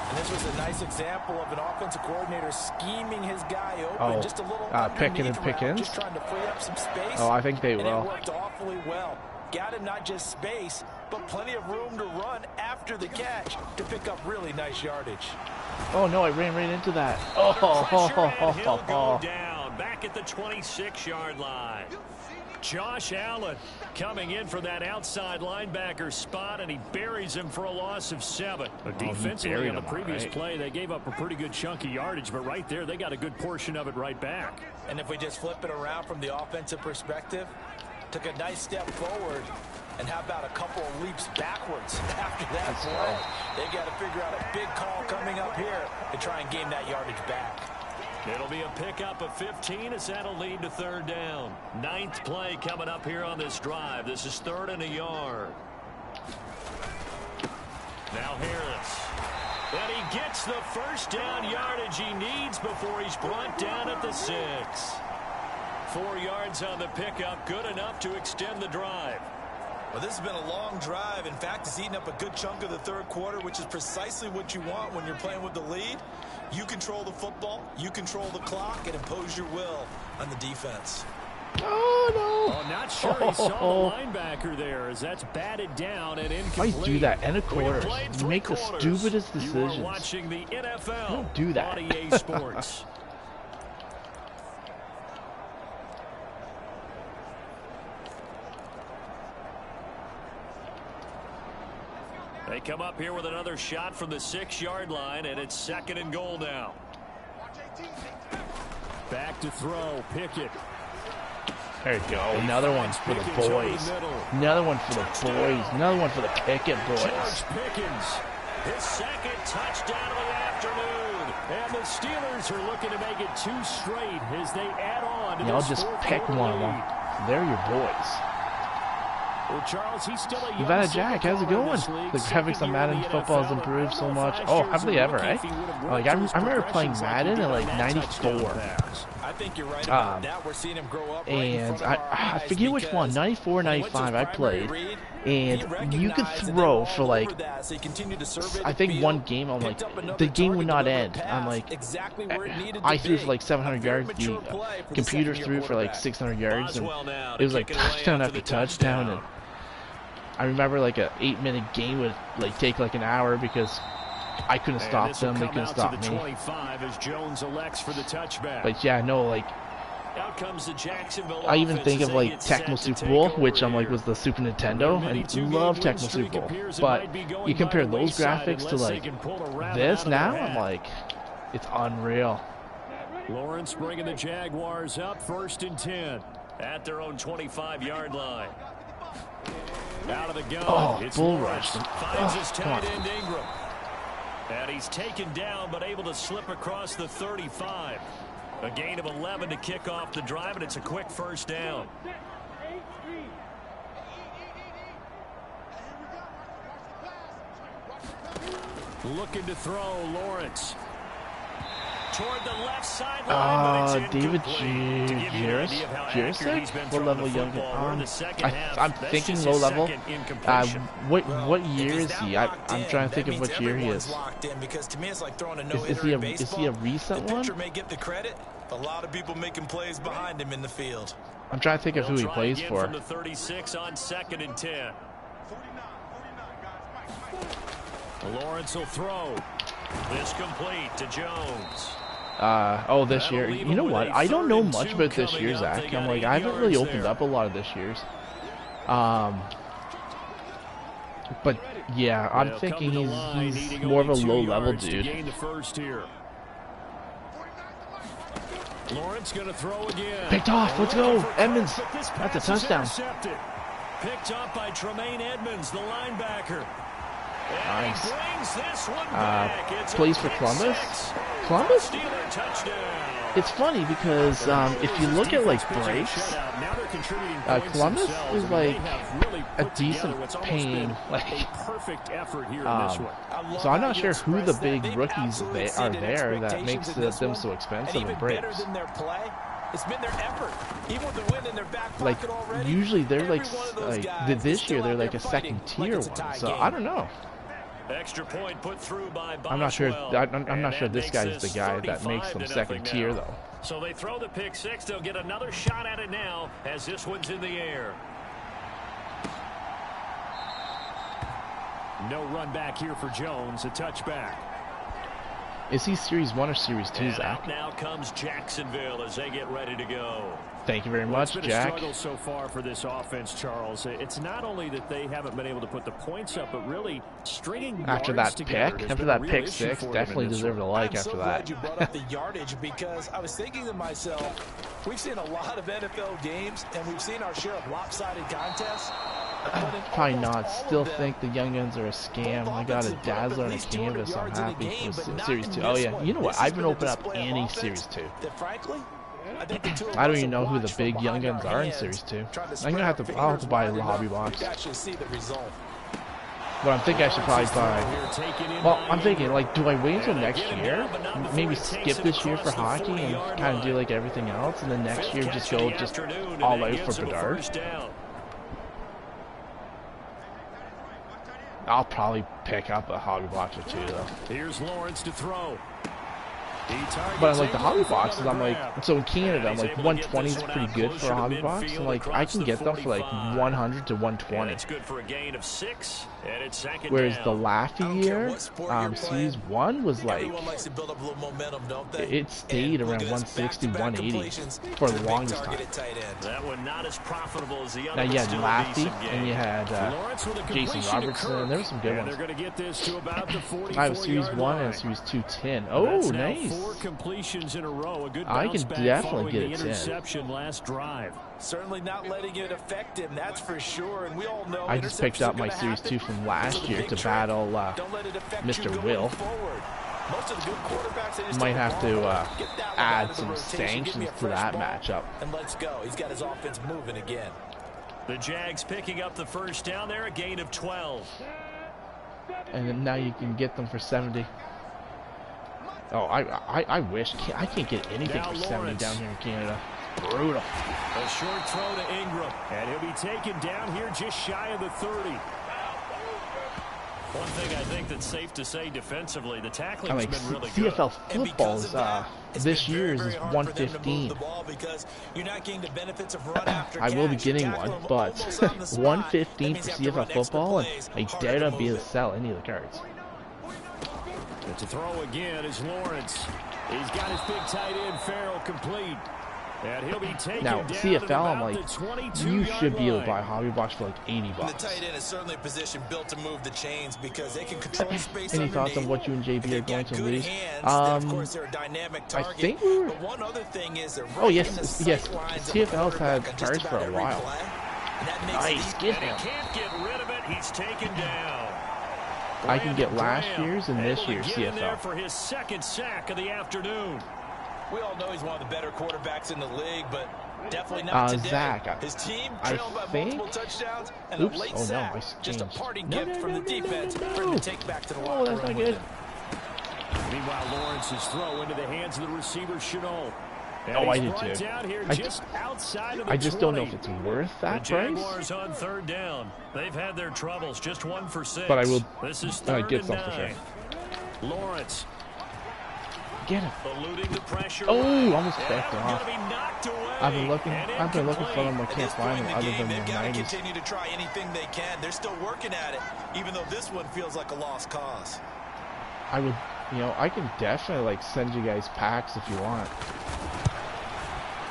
And this was a nice example of an offensive coordinator scheming his guy open. Just a little Pickens. just trying to free up some space. I think they and will. it worked awfully well. Got him not just space, but plenty of room to run after the catch to pick up really nice yardage. Oh, no, I ran right into that. And he'll go down back at the 26-yard line. Josh Allen coming in for that outside linebacker spot, and he buries him for a loss of 7. Defensively on the previous play, they gave up a pretty good chunk of yardage, but right there, they got a good portion of it right back. And if we just flip it around from the offensive perspective, took a nice step forward, and how about a couple of leaps backwards after that play? They've got to figure out a big call coming up here to try and gain that yardage back. It'll be a pickup of 15 as that'll lead to 3rd down. 9th play coming up here on this drive. This is 3rd and a yard. Now Harris. And he gets the 1st down yardage he needs before he's brought down at the 6. 4 yards on the pickup, good enough to extend the drive. Well, this has been a long drive. In fact, it's eaten up a good chunk of the 3rd quarter, which is precisely what you want when you're playing with the lead. You control the football, you control the clock, and impose your will on the defense. Oh, not sure he saw the linebacker there as that's batted down and incomplete. Why do that in a quarter? You make the stupidest decisions. You are watching the NFL Don't do that. on EA Sports. They come up here with another shot from the 6-yard line, and it's 2nd and goal now. Back to throw, Pickett. There you go. Another one for the boys. Another one for the boys. Another one for the Pickett boys. George Pickens. His second touchdown of the afternoon. And the Steelers are looking to make it 2 straight as they add on to I'll this just pick 4-quarter one of them. lead. They're your boys. Well, Charles, he's still a young Nevada Jack, how's it going? The graphics on Madden football has improved so much. Oh, have they ever, eh? Like, I remember playing Madden in like '94. I think you're right about that. We're seeing him grow up right in And front of our I eyes forget which one, because 94, when he went to 95 his I primary played. read, And he you could recognized and they throw were for all like, over that, so he continued to survey I the think field, one game, I'm like, picked up another the game would not target, end. delivered a I'm pass like, exactly where it needed I to threw be. for like 700 A very yards. The mature play for the computer second-year threw for like quarterback. 600 yards. And Boswell now it to was like kick it away touchdown after after the touchdown. And touchdown. I remember like a 8-minute game would like take like an hour because I couldn't stop them, they couldn't stop me. 25 as Jones elects for the touchback. But yeah, no, like, Out comes the Jacksonville I even offense think as of they like get set Tecmo to Super take Bowl, over which I'm like here. was the Super Nintendo, and love Tecmo Super Bowl. But you compare those graphics to like this now, I'm like, it's unreal. Lawrence bringing the Jaguars up 1st and 10 at their own 25-yard line. Out of the gun. Oh, It's bull Lawrence. rush. Finds his Come on. tight end Ingram. And he's taken down but able to slip across the 35. A gain of 11 to kick off the drive, and it's a quick 1st down. Looking to throw, Lawrence. Toward the left sideline, but it's David incomplete. To give you an idea of how accurate he's been What throwing level the young? football. We're in the second half. I'm That's thinking just low his level. second incompletion. What year is he? I'm trying to think of what year he is. Locked in because to me it's like throwing a Is he a recent the one? pitcher may get the credit. A lot of people making plays behind him in the field. I'm trying to think of who he They'll try plays again for. From the 36 on 2nd and 10. Lawrence will throw. This complete to Jones. This year. You know what? I don't know much about this year, Zach. I'm like, I haven't really opened up a lot of this year's. But yeah, I'm thinking he's more of a low-level dude. Lawrence going to throw again. Picked off. Let's go, Edmonds. That's a touchdown. Picked up by Tremaine Edmonds, the linebacker. And Nice. he brings this one back. It's Plays a for pick Columbus. six. Columbus? Steeler touchdown. It's funny because if you look at like breaks, Columbus is like a decent paying like. So I'm not sure who the big rookies are there that makes them so expensive in breaks. It's been their effort, even with the win in their back Like pocket already. usually they're Every like one of those guys this is year still they're out like there a second fighting tier like it's a one. tie So game. I don't know. Extra point put through by Boswell. I'm not sure. I'm not sure And this that guy's the makes guy this that makes them 35 to second nothing tier now. though. So they throw the pick six. They'll get another shot at it now as this one's in the air. No run back here for Jones. A touchback. Is he Series 1 or Series 2, And Zach? out now comes Jacksonville as they get ready to go. Thank you very Well, much, it's been Jack. a struggle so far for this offense, Charles. It's not only that they haven't been able to put the points up, but really stringing After yards that together pick, has after been a that real pick issue six, for them definitely in this deserved a one. like I'm after so that. glad you brought up the yardage because I was thinking to myself, we've seen a lot of NFL games and we've seen our share of lopsided contests. But in Probably almost not. all Still of them, think the Young Guns are a scam. I got a offenses put up Dazzler at and a least 200 Canvas. I'm yards in a happy game, for but not Series in 2. this Oh yeah, one. you know what? This I has haven't been a opened up display of any offense Series 2. that frankly, I think the two of I don't us even know will who the watch from big Young behind our Guns are in hands, Series 2. trying to I'm gonna have spread to. our I'll have to buy a fingers hobby wide box. enough to actually see the result. But I'm thinking I should probably buy. Well, I'm thinking like, do I wait until next year? Maybe skip this year for hockey and kind of do like everything else, and then next year just go all out for Bedard. I'll probably pick up a hobby box or two though. Here's Lawrence to throw. But I'm like the hobby boxes. I'm like, so in Canada, I'm like 120 is pretty good for a hobby box. And like I can get them for like 100 to 120. It's good for a gain of 6, and it's second Whereas down. the Laffy year, Series 1 was like, Everyone likes to build up a little momentum, don't they? it stayed And around look at this, 160, back-to-back 180 completions for to the big longest time. targeted tight end. That one not as profitable as the Now other. you had Still a Laffy decent and gain. you had Lawrence with a Jason completion to Robertson, Kirk. and there were some good And ones. they're going to get this to about the 44 I have a Series yard 1 and a line. Series 210. Oh, That's now nice. 4 completions in a row. A good I bounce can back definitely following get the a 10. interception last drive. Certainly not letting it affect him, that's for sure. And we all know I just picked up my Series 2 from last year to battle Mr. Will. Most of the good quarterbacks, they just Might take have the to ball out, get that one out add of the some rotation, give me sanctions a to fresh that ball, matchup. and let's go. He's got his offense moving again. The Jags picking up the first down there, a gain of 12. And then now you can get them for 70. Oh, I wish. I can't get anything Now for 70 Lawrence. down here in Canada. Brutal. A short throw to Ingram. And he'll be taken down here just shy of the 30. One thing I think that's safe to say defensively, the I tackling's like been really CFL good. And football because is of that, it's this been year's very, is very hard for them to move 115. the ball because you're not getting the benefits of run after I will be catch. You're getting tackling one, them but almost on the spot. 115 That for means you have to CFL run extra football, and plays, I harder dare to not be move able to it. sell any of the cards. And to throw again is Lawrence. He's got his big tight end, Farrell, complete. And he'll be taken Now down at CFL, I'm about like, the 22-yard you should be able to line. buy hobby box for like 80 And the bucks. tight end is certainly a position built to move the chains because they can control space Any thoughts on underneath. what you and JB They've are going got to good lose? hands, then of course they're a dynamic I target. think we were. But one other thing is they're Oh right yes, in the yes. sight lines of the CFL's had quarterback on just cards for about a every while. play. And that makes it Nice, easy. get And him. he can't get rid of it. He's taken down. I can get last Graham year's and this able to year's get in there CFL. for his second sack of the afternoon. We all know he's one of the better quarterbacks in the league, but definitely not today. Zach, His team I trailed by think- multiple touchdowns and Oops, a late oh no, sack. I Just a changed. parting No, gift no, from no, the no, defense no, for him no. to take back to the Oh, locker that's room not with good. him. Meanwhile, Lawrence's throw into the hands of the receiver, Chenault. And Oh, I he's did brought too. down here I- just outside of the I just don't know 20. if it's worth The that price. Jaguars on third down. They've had their troubles. Just 1 for 6. But I will This is third get and some for sure. 9. Lawrence. Get him. Eluding the pressure. Oh, right. almost And backed we're off. gonna be knocked away. I've been looking. And I've been looking for them. I incomplete. At can't this find point in them the other game, than they've the got to 90s. continue to try anything they can. They're still working at it, even though this one feels like a lost cause. I would, I can definitely like send you guys packs if you want.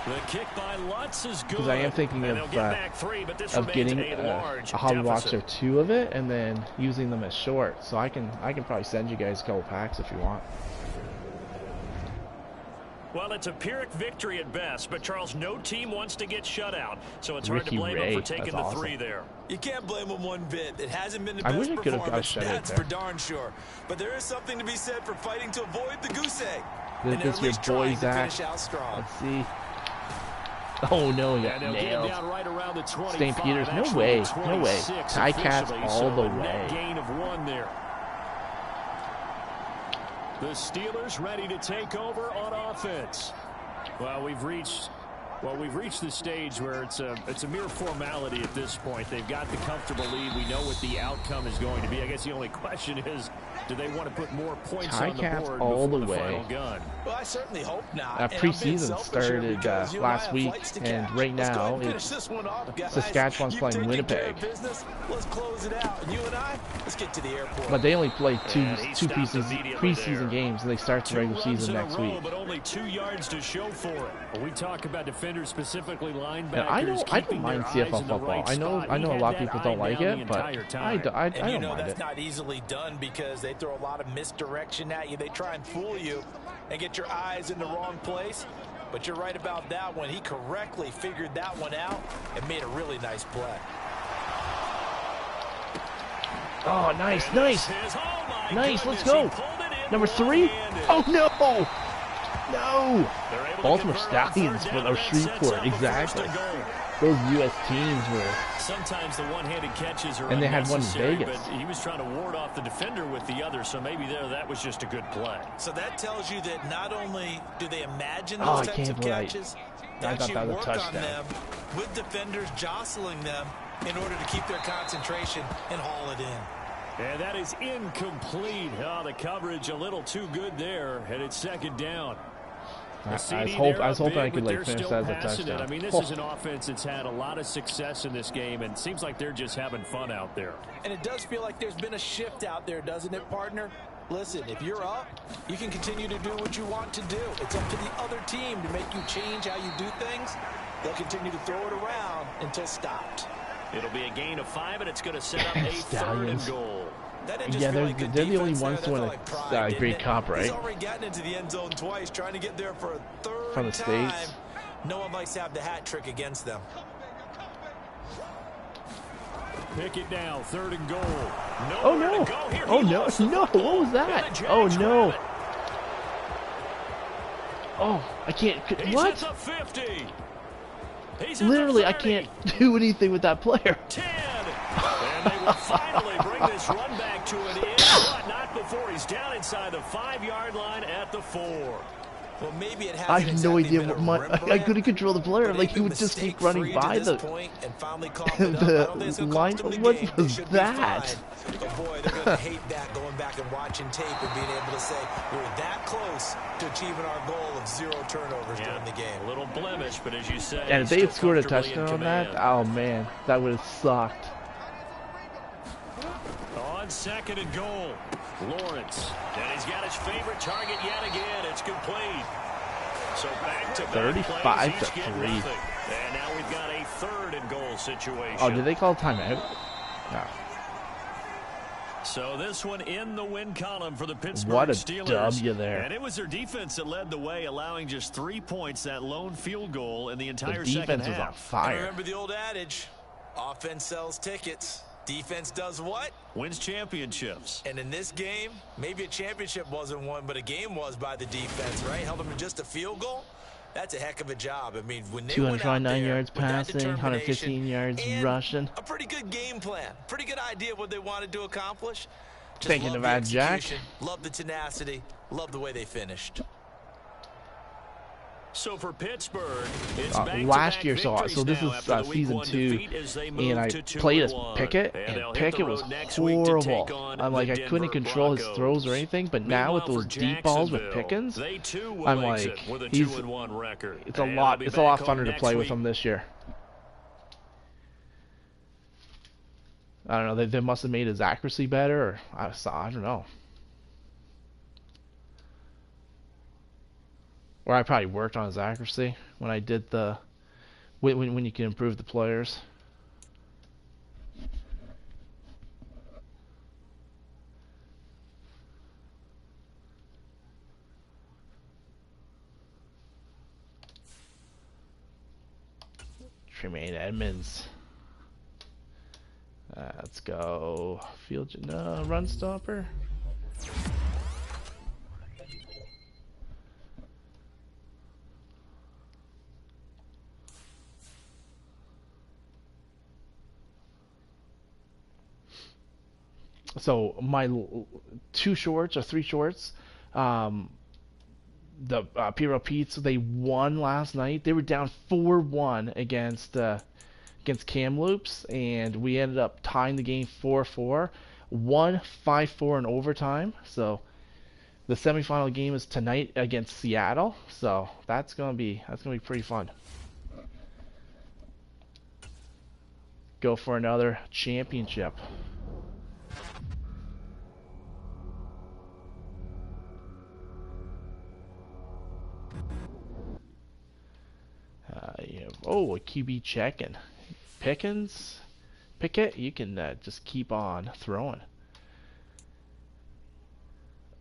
The kick by Lutz is good. Because I am thinking And of, they'll get back 3, but this Of remains getting a large a hobby box or deficit. 2 of it, and then using them as short. So I can probably send you guys a couple packs if you want. Well, it's a Pyrrhic victory at best, but Charles, no team wants to get shut out, so it's hard Ricky to blame Ray, them for taking that's the awesome. 3 there. You can't blame him one bit. It hasn't been the I best wish I could have got a performance, shutout that's there. for darn sure. But there is something to be said for fighting to avoid the goose egg. This And they're is at your least boy, trying to Zach. finish out strong. Let's see. Oh no, he got And they'll get him nailed. down right around the 25. St. Peters, no actually way, the no way. 26 Tie Cats officially, all so the a net way. gain of 1 there. The Steelers ready to take over on offense. Well, we've reached the stage where it's a mere formality at this point. They've got the comfortable lead. We know what the outcome is going to be. I guess the only question is, do they want to put more points Tie on the Cats board all before the the way. final gun? Well, I certainly hope not. And I'm being Preseason selfish here started because you and I last have week, flights to and catch. right Let's go ahead now and finish it's this one off, guys. Saskatchewan's You've playing taken Winnipeg. care of business. Let's close it out. And you and I, let's get to the airport. But they only play two And he stopped pieces immediately preseason there. games, and they start the 2 regular runs season in a next row, week. but only 2 yards to show for it. When we talk about defenders, specifically linebackers, Yeah, I don't keeping mind their eyes CFL in the football. right I know spot. a He lot had of that people eye don't like down it, the but entire I time. don't And you know mind that's it. not easily done because they throw a lot of misdirection at you. They try and fool you and get your eyes in the wrong place. But you're right about that one. He correctly figured that one out and made a really nice play. Oh, nice, And nice. this is- oh my Nice, let's goodness, go. he pulled it in Number 3? one-handed. Oh no! No! They're able to Baltimore convert on Stallions third for down, those that sets Shreveport, up a first exactly. and goal. Those U.S. teams were. Sometimes the one-handed catches are And they had one in unnecessary, Vegas. but he was trying to ward off the defender with the other, so maybe that was just a good play. So that tells you that not only do they imagine Oh, I those types can't of believe catches, they I thought actually that was a work on touchdown. them with defenders jostling them in order to keep their concentration and haul it in. And that is incomplete. Oh, the coverage a little too good there, and it's second down. I was CD, hoping they're I up was hoping I big, could but like they're finish still that as a passing it. touchdown. I mean, this is an offense that's had a lot of success in this game, and it seems like they're just having fun out there. And it does feel like there's been a shift out there, doesn't it, partner? Listen, if you're up, you can continue to do what you want to do. It's up to the other team to make you change how you do things. They'll continue to throw it around until stopped. It'll be a gain of 5, and it's going to set up a third and Stallions. goal. That didn't just Yeah, feel they're like good they're the only defense there. ones That to win felt a like pride, didn't Great it? Comp, He's right? already gotten into the end zone twice, trying to get there for a From third the time. States. No one likes to have the hat trick against them. Pick it down, 3rd and goal. Oh no! Oh no! No! What was that? Oh no! Oh, I can't. What? He's at the 50. He's at Literally, the I 30. can't do anything with that player. 10. And they will finally bring this run back to an end, but not before he's down inside the 5-yard line at the 4. Well, maybe it hasn't I have no exactly idea been what a my. Rembrandt, I couldn't control the player. but Like they've he been would just keep running mistake-free by to the this point and finally coughed it up. I the don't think it's gonna line. cost them the What game. They was should be that? fine. But boy, they're going to hate that going back and watching tape and being able to say we were that close to achieving our goal of 0 turnovers during the game. A little blemish, but as you say, And if they still had scored a comfortably in touchdown on that, command. oh man, that would have sucked. On 2nd and goal, Lawrence. And he's got his favorite target yet again. It's complete. So back-to-back 35 plays, to each get 3. nothing. And now we've got a 3rd and goal situation. Oh, did they call a timeout? No. So this one in the win column for the Pittsburgh What a Steelers. W there. And it was their defense that led the way, allowing just 3 points, that lone field goal in the entire The second defense was on half. And fire. remember the old adage, offense sells tickets. Defense does what? Wins championships. And in this game, maybe a championship wasn't won, but a game was by the defense, right? Held them to just a field goal. That's a heck of a job. I mean, when they went out 229 there yards with that passing, 115 determination yards and rushing. a pretty good game plan, pretty good idea of what they wanted to accomplish. Just Thinking love of the that, Jack. execution, love the tenacity, love the way they finished. So for Pittsburgh, it's Last year, so this is season 2, and I played as Pickett, and Pickett was horrible. I'm like, I couldn't control his throws or anything, but now with those deep balls with Pickens, I'm like, it's a lot funner to play with him this year. I don't know, they must have made his accuracy better, or I don't know. Or I probably worked on his accuracy when I did the when you can improve the players. Tremaine Edmonds. Let's go. Run stopper. So my 2 shorts or 3 shorts, the Piro Pete's, they won last night. They were down 4-1 against Kamloops, and we ended up tying the game 4-4, won 5-4 in overtime. So the semifinal game is tonight against Seattle. So that's gonna be pretty fun. Go for another championship. A QB check, and Pickett, you can just keep on throwing.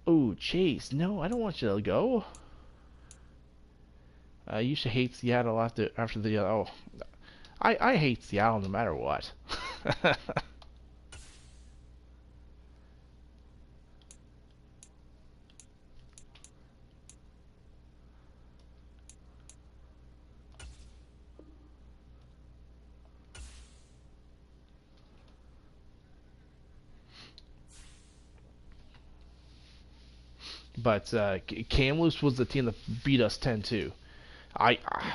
Oh, Chase, no, I don't want you to go. You should hate Seattle after the. I hate Seattle no matter what. But Kamloops was the team that beat us 10-2.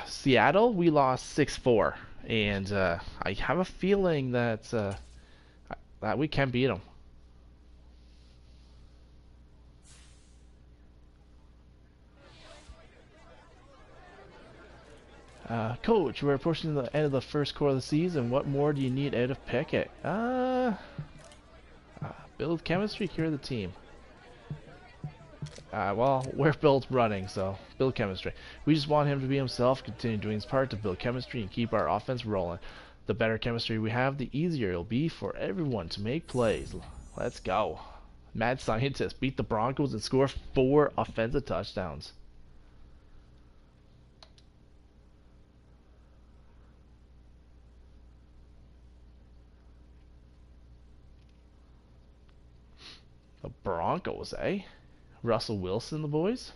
Seattle, we lost 6-4, and I have a feeling that we can beat them. Coach, we're approaching the end of the first quarter of the season. What more do you need out of Pickett? Build chemistry, cure the team. Well, we're built running, so build chemistry. We just want him to be himself, continue doing his part to build chemistry and keep our offense rolling. The better chemistry we have, the easier it'll be for everyone to make plays. Let's go. Mad Scientist beat the Broncos and score 4 offensive touchdowns. The Broncos, eh? Russell Wilson, the boys.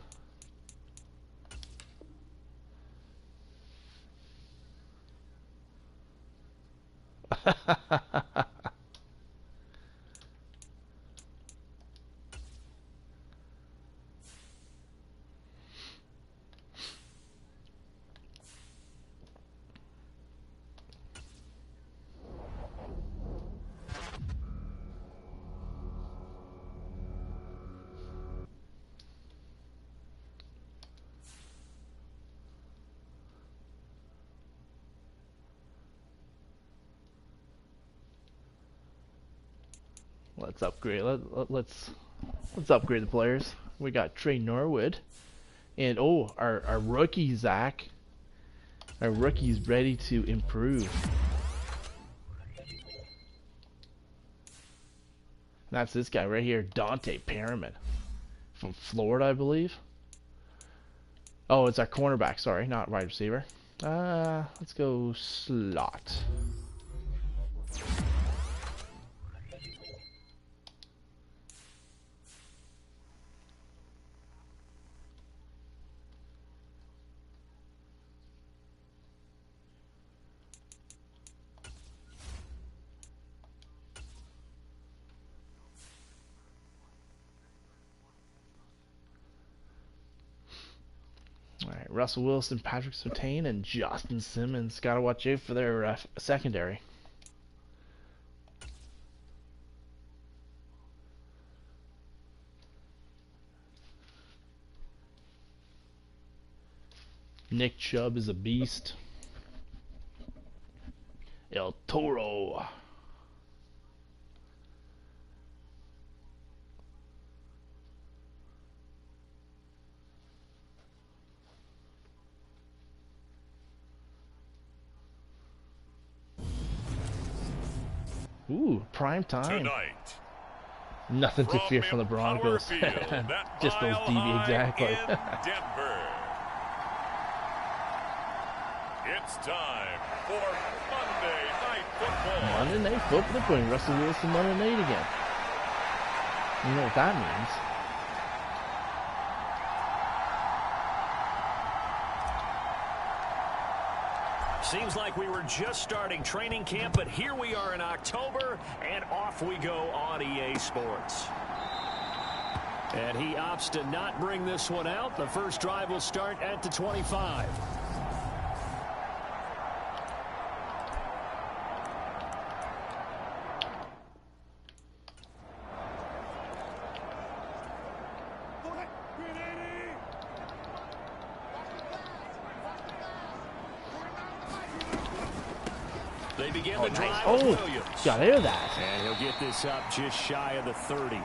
Let's upgrade. Let's upgrade the players. We got Trey Norwood, and oh, our rookie Zach. Our rookie's ready to improve. That's this guy right here, Dante Perriman, from Florida, I believe. Oh, it's our cornerback. Sorry, not wide receiver. Let's go slot. Alright, Russell Wilson, Patrick Surtain, and Justin Simmons. Gotta watch out for their secondary. Nick Chubb is a beast. El Toro. Ooh, prime time. Tonight, Nothing to fear from the Broncos. Just those DB, exactly. Denver. It's time for Monday Night Football. Monday Night Football. They're putting Russell Wilson Monday Night again. You know what that means. Seems like we were just starting training camp, but here we are in October, and off we go on EA Sports. And he opts to not bring this one out. The first drive will start at the 25. They begin the drive with Williams. Got out of that. And he'll get this up just shy of the 30.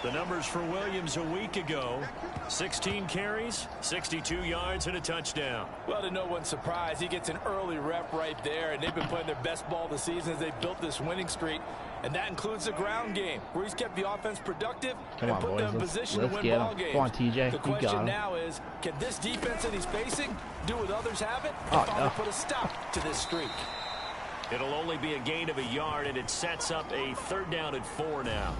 The numbers for Williams a week ago: 16 carries, 62 yards, and a touchdown. Well, to no one's surprise, he gets an early rep right there, and they've been playing their best ball this season as they built this winning streak. And that includes the ground game, where he's kept the offense productive and put them in position to win ball games. Come on, TJ. The question now is, can this defense that he's facing do what others haven't and finally put a stop to this streak? It'll only be a gain of a yard, and it sets up a 3rd down and 4 now.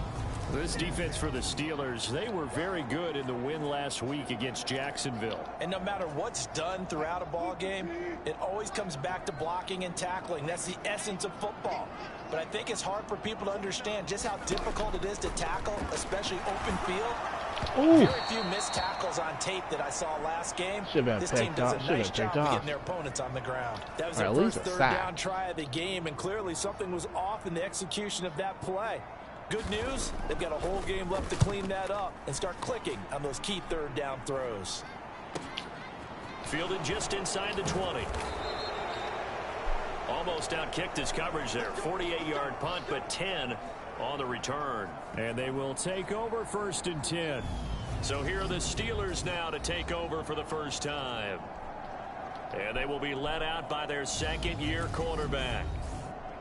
This defense for the Steelers, they were very good in the win last week against Jacksonville. And no matter what's done throughout a ball game, it always comes back to blocking and tackling. That's the essence of football. But I think it's hard for people to understand just how difficult it is to tackle, especially open field. Ooh. Very few missed tackles on tape that I saw last game. This team picked does off. a nice job of getting their opponents on the ground. That was their first 3rd down try of the game, and clearly something was off in the execution of that play. Good news, they've got a whole game left to clean that up and start clicking on those key 3rd down throws. Fielded just inside the 20. Almost outkicked his coverage there. 48-yard punt, but 10 on the return. And they will take over 1st and 10. So here are the Steelers now to take over for the first time. And they will be led out by their 2nd-year quarterback.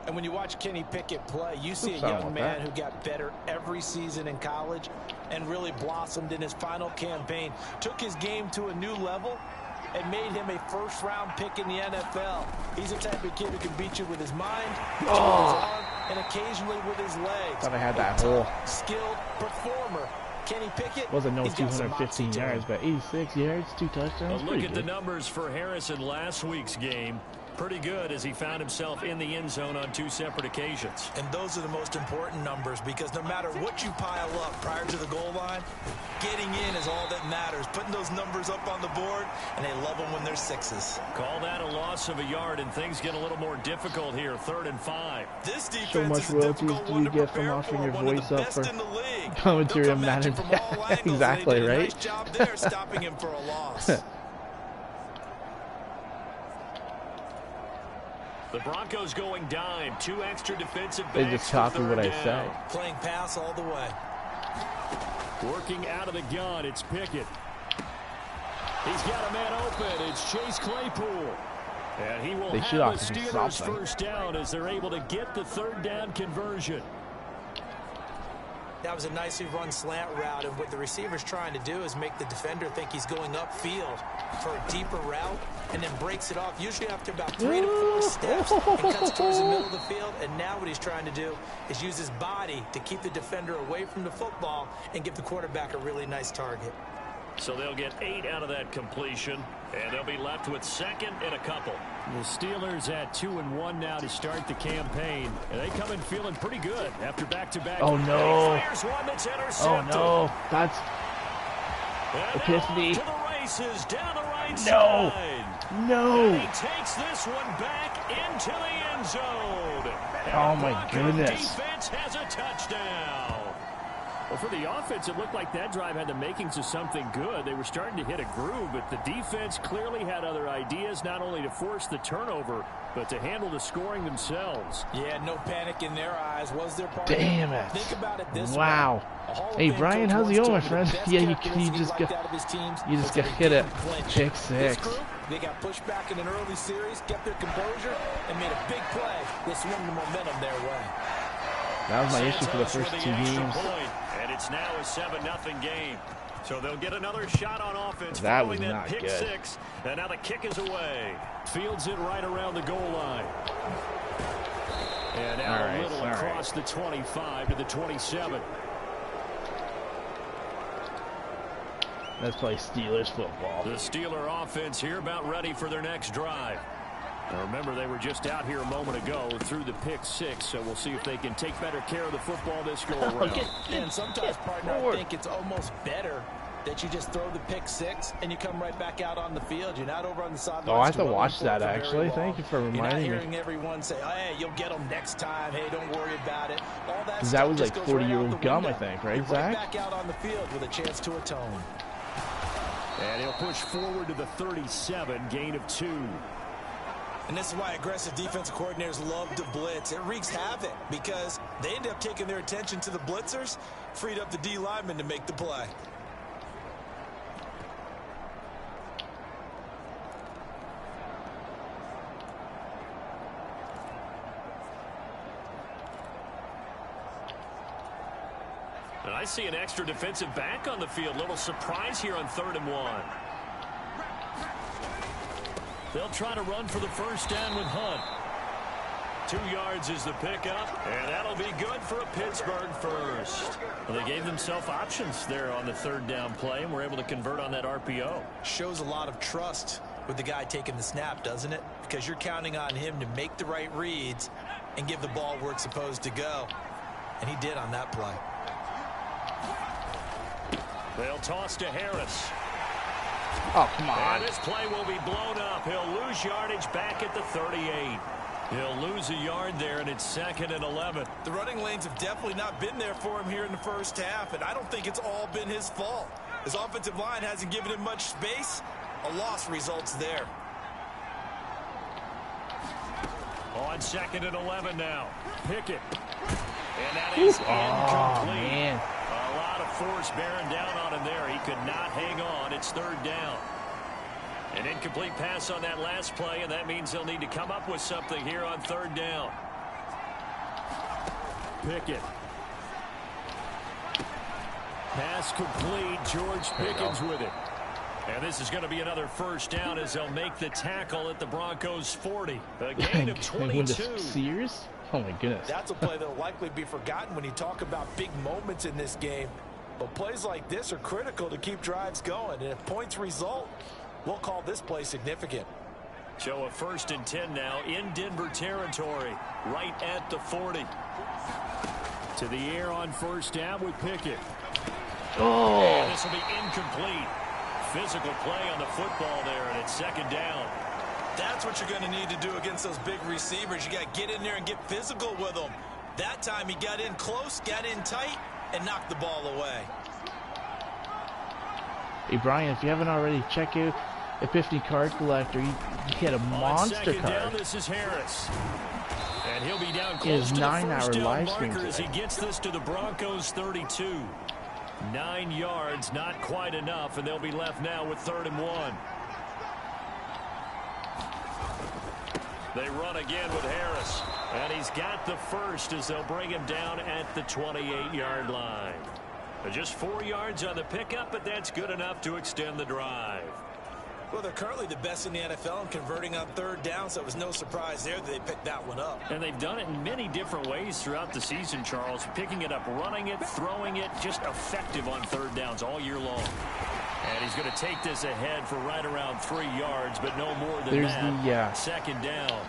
And when you watch Kenny Pickett play, you see a Sorry young about man that. who got better every season in college and really blossomed in his final campaign. Took his game to a new level and made him a first-round pick in the NFL. He's the type of kid who can beat you with his mind, with his arm, and occasionally with his legs. Thought I had that hole. Skilled performer. Kenny Pickett Wasn't no he's got some 215 moxie to him. yards, but 86 yards, 2 touchdowns. A look Pretty at the good. numbers for Harrison last week's game. Pretty good as he found himself in the end zone on 2 separate occasions. And those are the most important numbers because no matter what you pile up prior to the goal line, getting in is all that matters. Putting those numbers up on the board, and they love them when they're 6s. Call that a loss of a yard, and things get a little more difficult here. 3rd and 5. This defense So much is a royalties difficult do one you to get from prepare offering for, your one of voice the up best for in the league. commentary They'll on come at you Madden? from all angles, and Exactly, they did a right? nice job there stopping him for a loss. The Broncos going dime. 2 extra defensive backs. They just copy what I say. Playing pass all the way. Working out of the gun, it's Pickett. He's got a man open. It's Chase Claypool. And he will They should have a offer Steelers something. first down as they're able to get the 3rd down conversion. That was a nicely run slant route, and what the receiver's trying to do is make the defender think he's going upfield for a deeper route and then breaks it off, usually after about 3 to 4 steps, and cuts towards the middle of the field. And now what he's trying to do is use his body to keep the defender away from the football and give the quarterback a really nice target. So they'll get 8 out of that completion, and they'll be left with 2nd and a couple. The Steelers at 2-1 now to start the campaign. And they come in feeling pretty good after back-to-back. Oh no! Fires one that's Oh intercepted. no! That's And Epiphany. now to the races down the right No. side. no! He takes this one back into the end zone. And Oh, the my Bronco goodness. defense has a touchdown. Well, for the offense, it looked like that drive had the makings of something good. They were starting to hit a groove, but the defense clearly had other ideas, not only to force the turnover, but to handle the scoring themselves. Yeah, no panic in their eyes. Was there part Damn of it. Think about it this Wow. way. A Hall of Hey, Fame Brian, coach how's it once going, told my me the friend? best Yeah, you characteristic just he got liked out of his teams you was just that got he hit it. didn't flinch. Pick This 6. group, they got pushed back in an early series, kept their composure, and made a big play that swung the momentum their way. That was my issue for the Santos first with 2 the extra games. point, and it's now a 7-0 game. So they'll get another shot on offense That following was that not pick good. 6. And now the kick is away. Fields it right around the goal line. And now All a right, little all right. across the 25 to the 27. Let's play Steelers football. The Steeler offense here about ready for their next drive. Now remember, they were just out here a moment ago through the pick 6, so we'll see if they can take better care of the football this go around. And sometimes, partner, I think it's almost better that you just throw the pick 6 and you come right back out on the field. You're not over on the sidelines. Oh, I have to dwelling watch for that, it for very actually. long. Thank you for You're not reminding me. hearing everyone say, oh, hey, you'll get them next time. Hey, don't worry about it. All that That stuff was just like goes right out 40-year-old the gum, I window. think, right, You're Zach? back out on the field with a chance to atone. And he'll push forward to the 37, gain of 2. And this is why aggressive defensive coordinators love to blitz. It wreaks havoc because they end up taking their attention to the blitzers, freed up the D lineman to make the play. And I see an extra defensive back on the field. Little surprise here on 3rd and 1. They'll try to run for the first down with Hunt. 2 yards is the pickup, and that'll be good for a Pittsburgh first. Well, they gave themselves options there on the 3rd down play, and were able to convert on that RPO. Shows a lot of trust with the guy taking the snap, doesn't it? Because you're counting on him to make the right reads and give the ball where it's supposed to go. And he did on that play. They'll toss to Harris. Oh, come on. And this play will be blown up. He'll lose yardage back at the 38. He'll lose a yard there, and it's 2nd and 11. The running lanes have definitely not been there for him here in the first half, and I don't think it's all been his fault. His offensive line hasn't given him much space. A loss results there. On 2nd and 11 now. Pickett. And that is Oh, incomplete. man. A lot of force bearing down on him there. He could not hang on. It's 3rd down. An incomplete pass on that last play, and that means they'll need to come up with something here on 3rd down. Pickett. Pass complete. George Pickens with it. And this is going to be another first down as they'll make the tackle at the Broncos' 40. A gain of 22. Sears? Oh my goodness. That's a play that will likely be forgotten when you talk about big moments in this game. But plays like this are critical to keep drives going. And if points result, we'll call this play significant. So a 1st and 10 now in Denver territory, right at the 40. To the air on first down with Pickett. Oh! And this will be incomplete. Physical play on the football there, and it's 2nd down. That's what you're going to need to do against those big receivers. You got to get in there and get physical with them. That time he got in close, got in tight, and knocked the ball away. Hey, Brian, if you haven't already, check out Epiphany Card Collector. He had a monster On 2nd card. down, this is Harris. And he'll be down His close to the 9-hour first down live stream marker as he today. gets this to the Broncos' 32. 9 yards, not quite enough, and they'll be left now with 3rd and 1. They run again with Harris, and he's got the first as they'll bring him down at the 28-yard line. Just 4 yards on the pickup, but that's good enough to extend the drive. Well, they're currently the best in the NFL in converting on 3rd down, so it was no surprise there that they picked that one up. And they've done it in many different ways throughout the season, Charles. Picking it up, running it, throwing it, just effective on 3rd downs all year long. And he's going to take this ahead for right around 3 yards, but no more than There's that. the, 2nd down.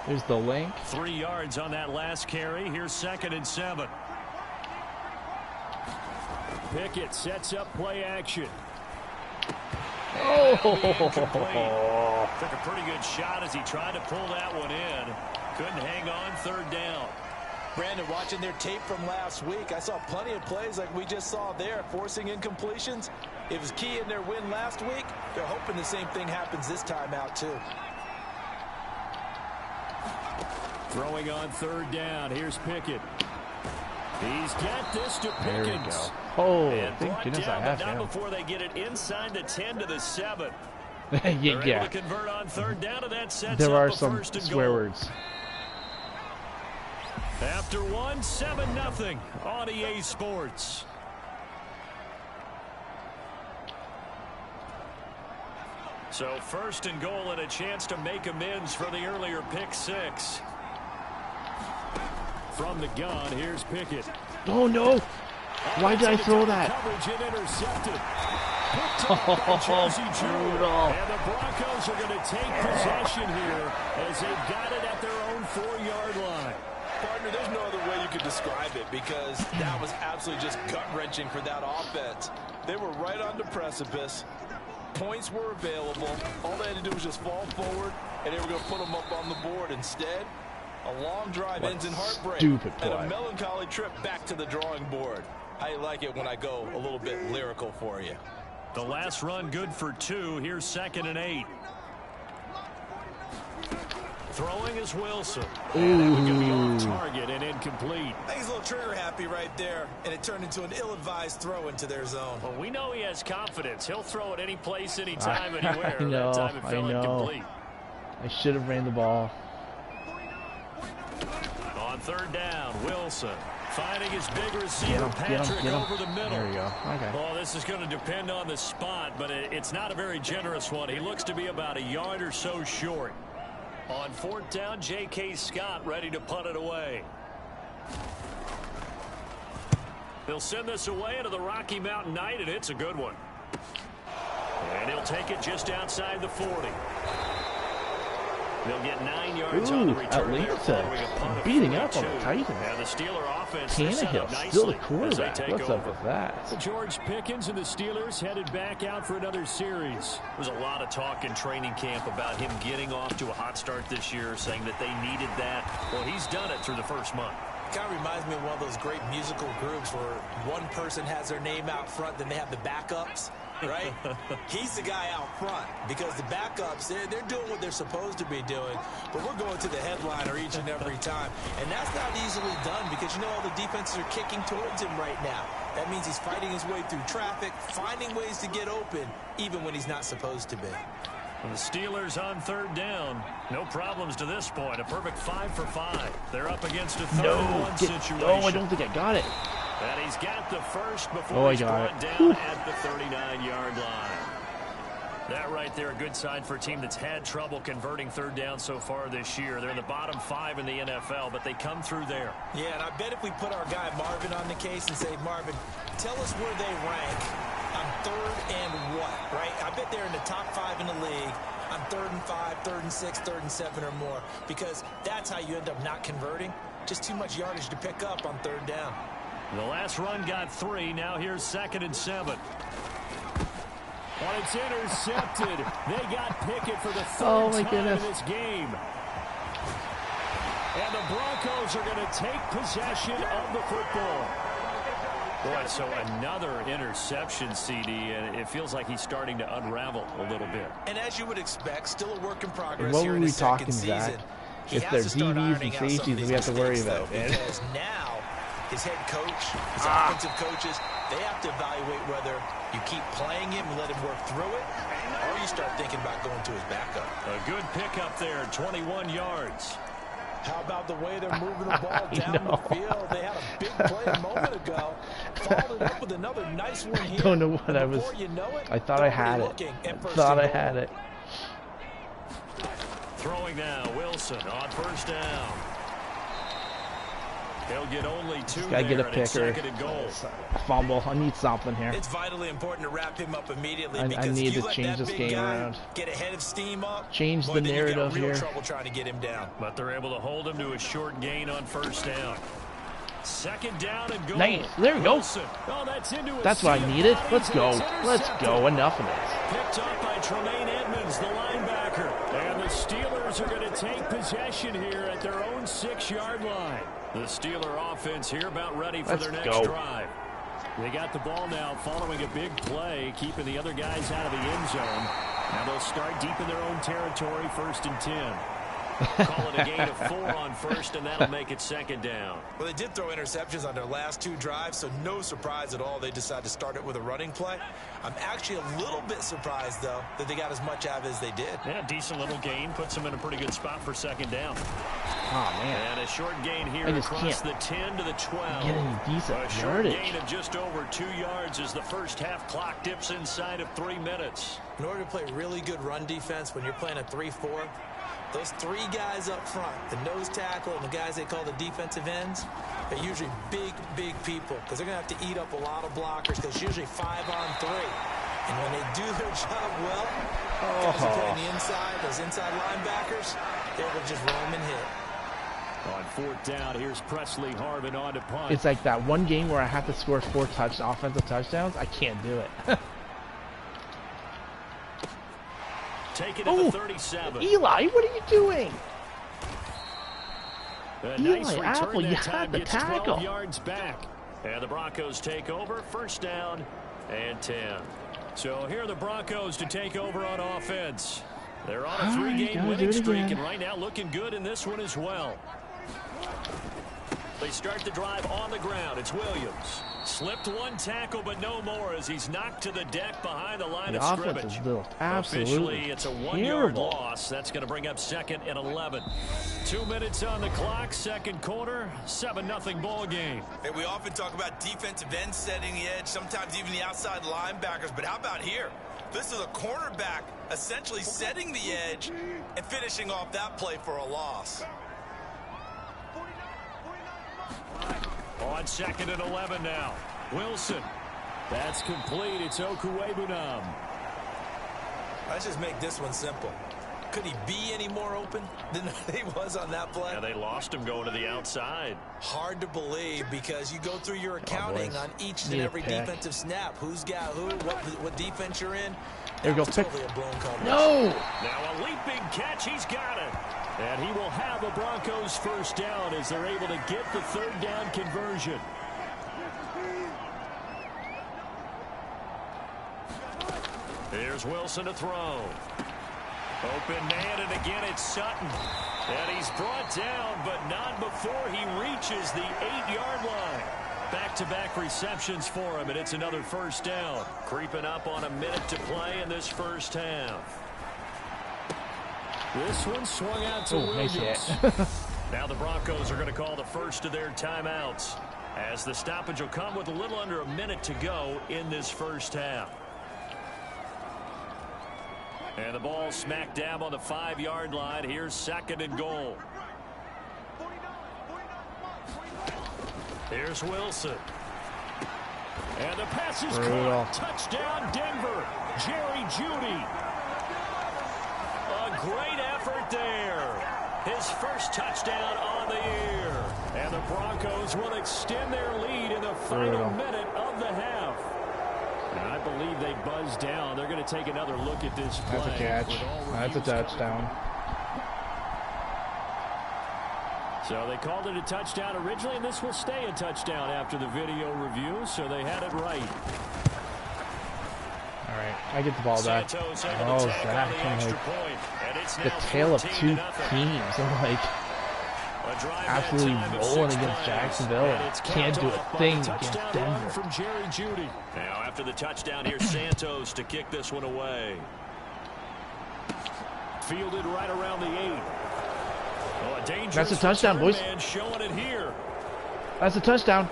There's the link. 3 yards on that last carry. Here's 2nd and 7. Pickett sets up play action. Oh! Took a pretty good shot as he tried to pull that one in. Couldn't hang on 3rd down. Brandon, watching their tape from last week, I saw plenty of plays like we just saw there, forcing incompletions. It was key in their win last week. They're hoping the same thing happens this time out, too. Throwing on 3rd down. Here's Pickett. He's got this to There we Pickens. go. Oh, And thank brought goodness I down, have but not him. before they get it inside the 10 to the 7. Yeah, They're able yeah. to convert on 3rd down, and that sets There up are a some 1st and swear goal. words. After 7-0 on EA Sports. So 1st and goal and a chance to make amends for the earlier pick 6. From the gun, here's Pickett. Oh no! Why did I throw that? Coverage and intercepted. Picked up by Jersey Drew. brutal. And the Broncos are going to take possession here as they've got it at their own 4-yard line. Partner, there's no other way you could describe it because that was absolutely just gut-wrenching for that offense. They were right on the precipice. Points were available. All they had to do was just fall forward, and they were going to put them up on the board. Instead, a long drive ends in heartbreak stupid and play. a melancholy trip back to the drawing board. How you like it when I go a little bit lyrical for you? The last run good for 2. Here's 2nd and 8. Throwing is Wilson. And that one going to be on target and incomplete. I think he's a little trigger happy right there, and it turned into an ill-advised throw into their zone. Well, we know he has confidence. He'll throw it any place, anytime, anywhere. I know, That time it fell I know. incomplete. I should have ran the ball. On 3rd down, Wilson finding his big receiver, Get Patrick, him. over the middle. There we go. Okay. Well, this is going to depend on the spot, but it's not a very generous one. He looks to be about a yard or so short. On 4th down, J.K. Scott ready to punt it away. They'll send this away into the Rocky Mountain Night, and it's a good one. And he'll take it just outside the 40. They'll get 9 yards on the return there, following a punt of beating up on the 42. Titans. And the Steeler offense, they're set up Tannehill, nicely still the as they quarterback. take What's over. up with that? George Pickens and the Steelers headed back out for another series. There's a lot of talk in training camp about him getting off to a hot start this year, saying that they needed that. Well, he's done it through the first month. Kind of reminds me of one of those great musical groups where one person has their name out front, then they have the backups, right? He's the guy out front because the backups, they're doing what they're supposed to be doing, but we're going to the headliner each and every time. And that's not easily done because, you know, all the defenses are kicking towards him right now. That means he's fighting his way through traffic, finding ways to get open, even when he's not supposed to be. The Steelers on third down. No problems to this point. A perfect 5 for 5. They're up against a third and one situation. Oh, I don't think I got it. And he's got the first before he's brought down at the 39-yard line. That right there, a good sign for a team that's had trouble converting third down so far this year. They're in the bottom 5 in the NFL, but they come through there. Yeah, and I bet if we put our guy Marvin on the case and say, Marvin, tell us where they rank on third and what, right? I bet they're in the top 5 in the league on 3rd and 5, 3rd and 6, 3rd and 7 or more, because that's how you end up not converting. Just too much yardage to pick up on third down. The last run got 3. Now here's 2nd and 7. Well, it's intercepted. They got Pickett for the third time in this game. And the Broncos are going to take possession of the football. Boy, so another interception, CD, and it feels like he's starting to unravel a little bit. And as you would expect, still a work in progress What here were in we his second talking, season. Zach? He If has they're to start DBs and ironing out some of safeties, these we have to worry mistakes, about, though, man. because now his head coach, his offensive coaches, they have to evaluate whether you keep playing him and let him work through it, or you start thinking about going to his backup. A good pickup there, 21 yards. How about the way they're moving the ball down the field? They had a big play a moment ago. Followed it up with another nice one here. Don't know what I was. You know it, I thought I had it. I had it. Throwing now, Wilson on first down. He'll get only 2 Gotta get a there, and it's picker. 2nd and goal. Fumble. I need something here. It's vitally important to wrap him up immediately. I because need if you to let change that this big game guy around. Get a head of steam up. Change Boy, the then you got narrative real here. trouble trying to get him down. But they're able to hold him to a short gain on first down. 2nd down and goal. Nice. There we go. Wilson. Oh, That's what I needed. Let's go. Let's go. Enough of this. Picked up by Tremaine Edmonds, the linebacker. And the Steelers are going to take possession here at their own 6-yard line. The Steeler offense here about ready for their next drive. They got the ball now following a big play, keeping the other guys out of the end zone. Now they'll start deep in their own territory, 1st and 10. Call it a gain of 4 on first, and that'll make it 2nd down. Well, they did throw interceptions on their last 2 drives, so no surprise at all they decided to start it with a running play. I'm actually a little bit surprised, though, that they got as much out of it as they did. Yeah, decent little gain. Puts them in a pretty good spot for 2nd down. Oh, man. And a short gain here I just across can't the 10 to the 12. get any decent A short yardage. gain of just over 2 yards as the first half clock dips inside of 3 minutes. In order to play really good run defense when you're playing a 3-4, those 3 guys up front, the nose tackle and the guys they call the defensive ends, they're usually big, big people because they're going to have to eat up a lot of blockers because it's usually 5 on 3. And when they do their job well, guys who play on the inside, those inside linebackers, they're able to just roam and hit. On 4th down, here's Presley Harvin on to punt. It's like that one game where I have to score 4 offensive touchdowns. I can't do it. Take it at the 37. Eli, what are you doing? A nice Eli return Apple, that you time had the gets tackle. 12 yards back. And the Broncos take over, 1st down and 10. So here are the Broncos to take over on offense. They're on a 3-game winning streak, and right now looking good in this one as well. They start the drive on the ground. It's Williams. Slipped 1 tackle, but no more as he's knocked to the deck behind the line of scrimmage. Officially, it's a 1-yard loss. That's going to bring up 2nd and 11. 2 minutes on the clock, 2nd quarter, 7-0 ball game. Hey, we often talk about defensive ends setting the edge, sometimes even the outside linebackers, but how about here? This is a cornerback essentially setting the edge and finishing off that play for a loss. On 2nd and 11 now. Wilson. That's complete. It's Okuwebunam. Let's just make this one simple. Could he be any more open than he was on that play? Yeah, they lost him going to the outside. Hard to believe because you go through your accounting on each and every defensive snap. Who's got who, what defense you're in. There we go. Totally a blown coverage. No! Now a leaping catch. He's got it. And he will have the Broncos 1st down as they're able to get the 3rd down conversion. Here's Wilson to throw. Open man, and again it's Sutton. And he's brought down, but not before he reaches the 8-yard line. Back-to-back receptions for him, and it's another 1st down. Creeping up on a minute to play in this first half. This one swung out to Nice Williams. hit. Now the Broncos are going to call the first of their timeouts, as the stoppage will come with a little under a minute to go in this first half. And the ball smack dab on the 5-yard line. Here's 2nd and goal. Here's Wilson. And the pass is caught. Touchdown, Denver. Jerry Jeudy. A great effort there. His first touchdown on the year. And the Broncos will extend their lead in the final minute of the half. And I believe they buzzed down. They're going to take another look at this play. That's a catch. That's a touchdown. So they called it a touchdown originally, and this will stay a touchdown after the video review, so they had it right. All right, I get the ball back. Oh, Zach, I'm like the tale of two teams. I'm like absolutely rolling against Jacksonville and can't do a thing against Denver. From Jerry Jeudy. Now after the touchdown, here's Santos to kick this one away. Fielded right around the 8. Oh, a that's a touchdown, boys. Showing it here. That's a touchdown.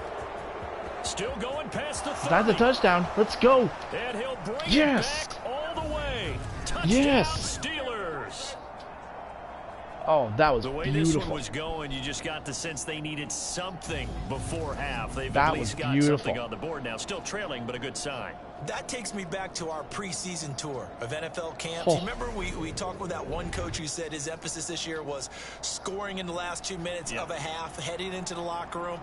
Still going past the 30. That's a touchdown. Let's go. And he'll bring yes. it back all the way. Touchdown, yes. Steelers. Oh, that was the way beautiful. This one was going, you just got the sense they needed something before half. They've that at least got beautiful. something on the board now. Still trailing, but a good sign. That takes me back to our preseason tour of NFL camps. You remember we talked with that one coach who said his emphasis this year was scoring in the last 2 minutes of a half, heading into the locker room.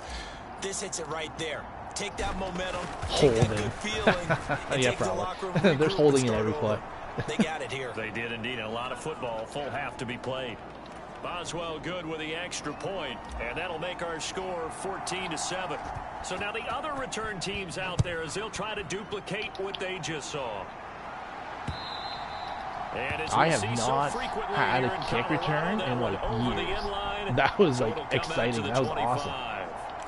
This hits it right there. Take that momentum, take that good feeling, and take the locker room. There's holding in every play. They got it here. They did indeed. A lot of football, full half to be played. Boswell good with the extra point, and that'll make our score 14-7. So now the other return teams out there, as they'll try to duplicate what they just saw. And as I have not had a kick return in like years. That was like exciting. That was awesome.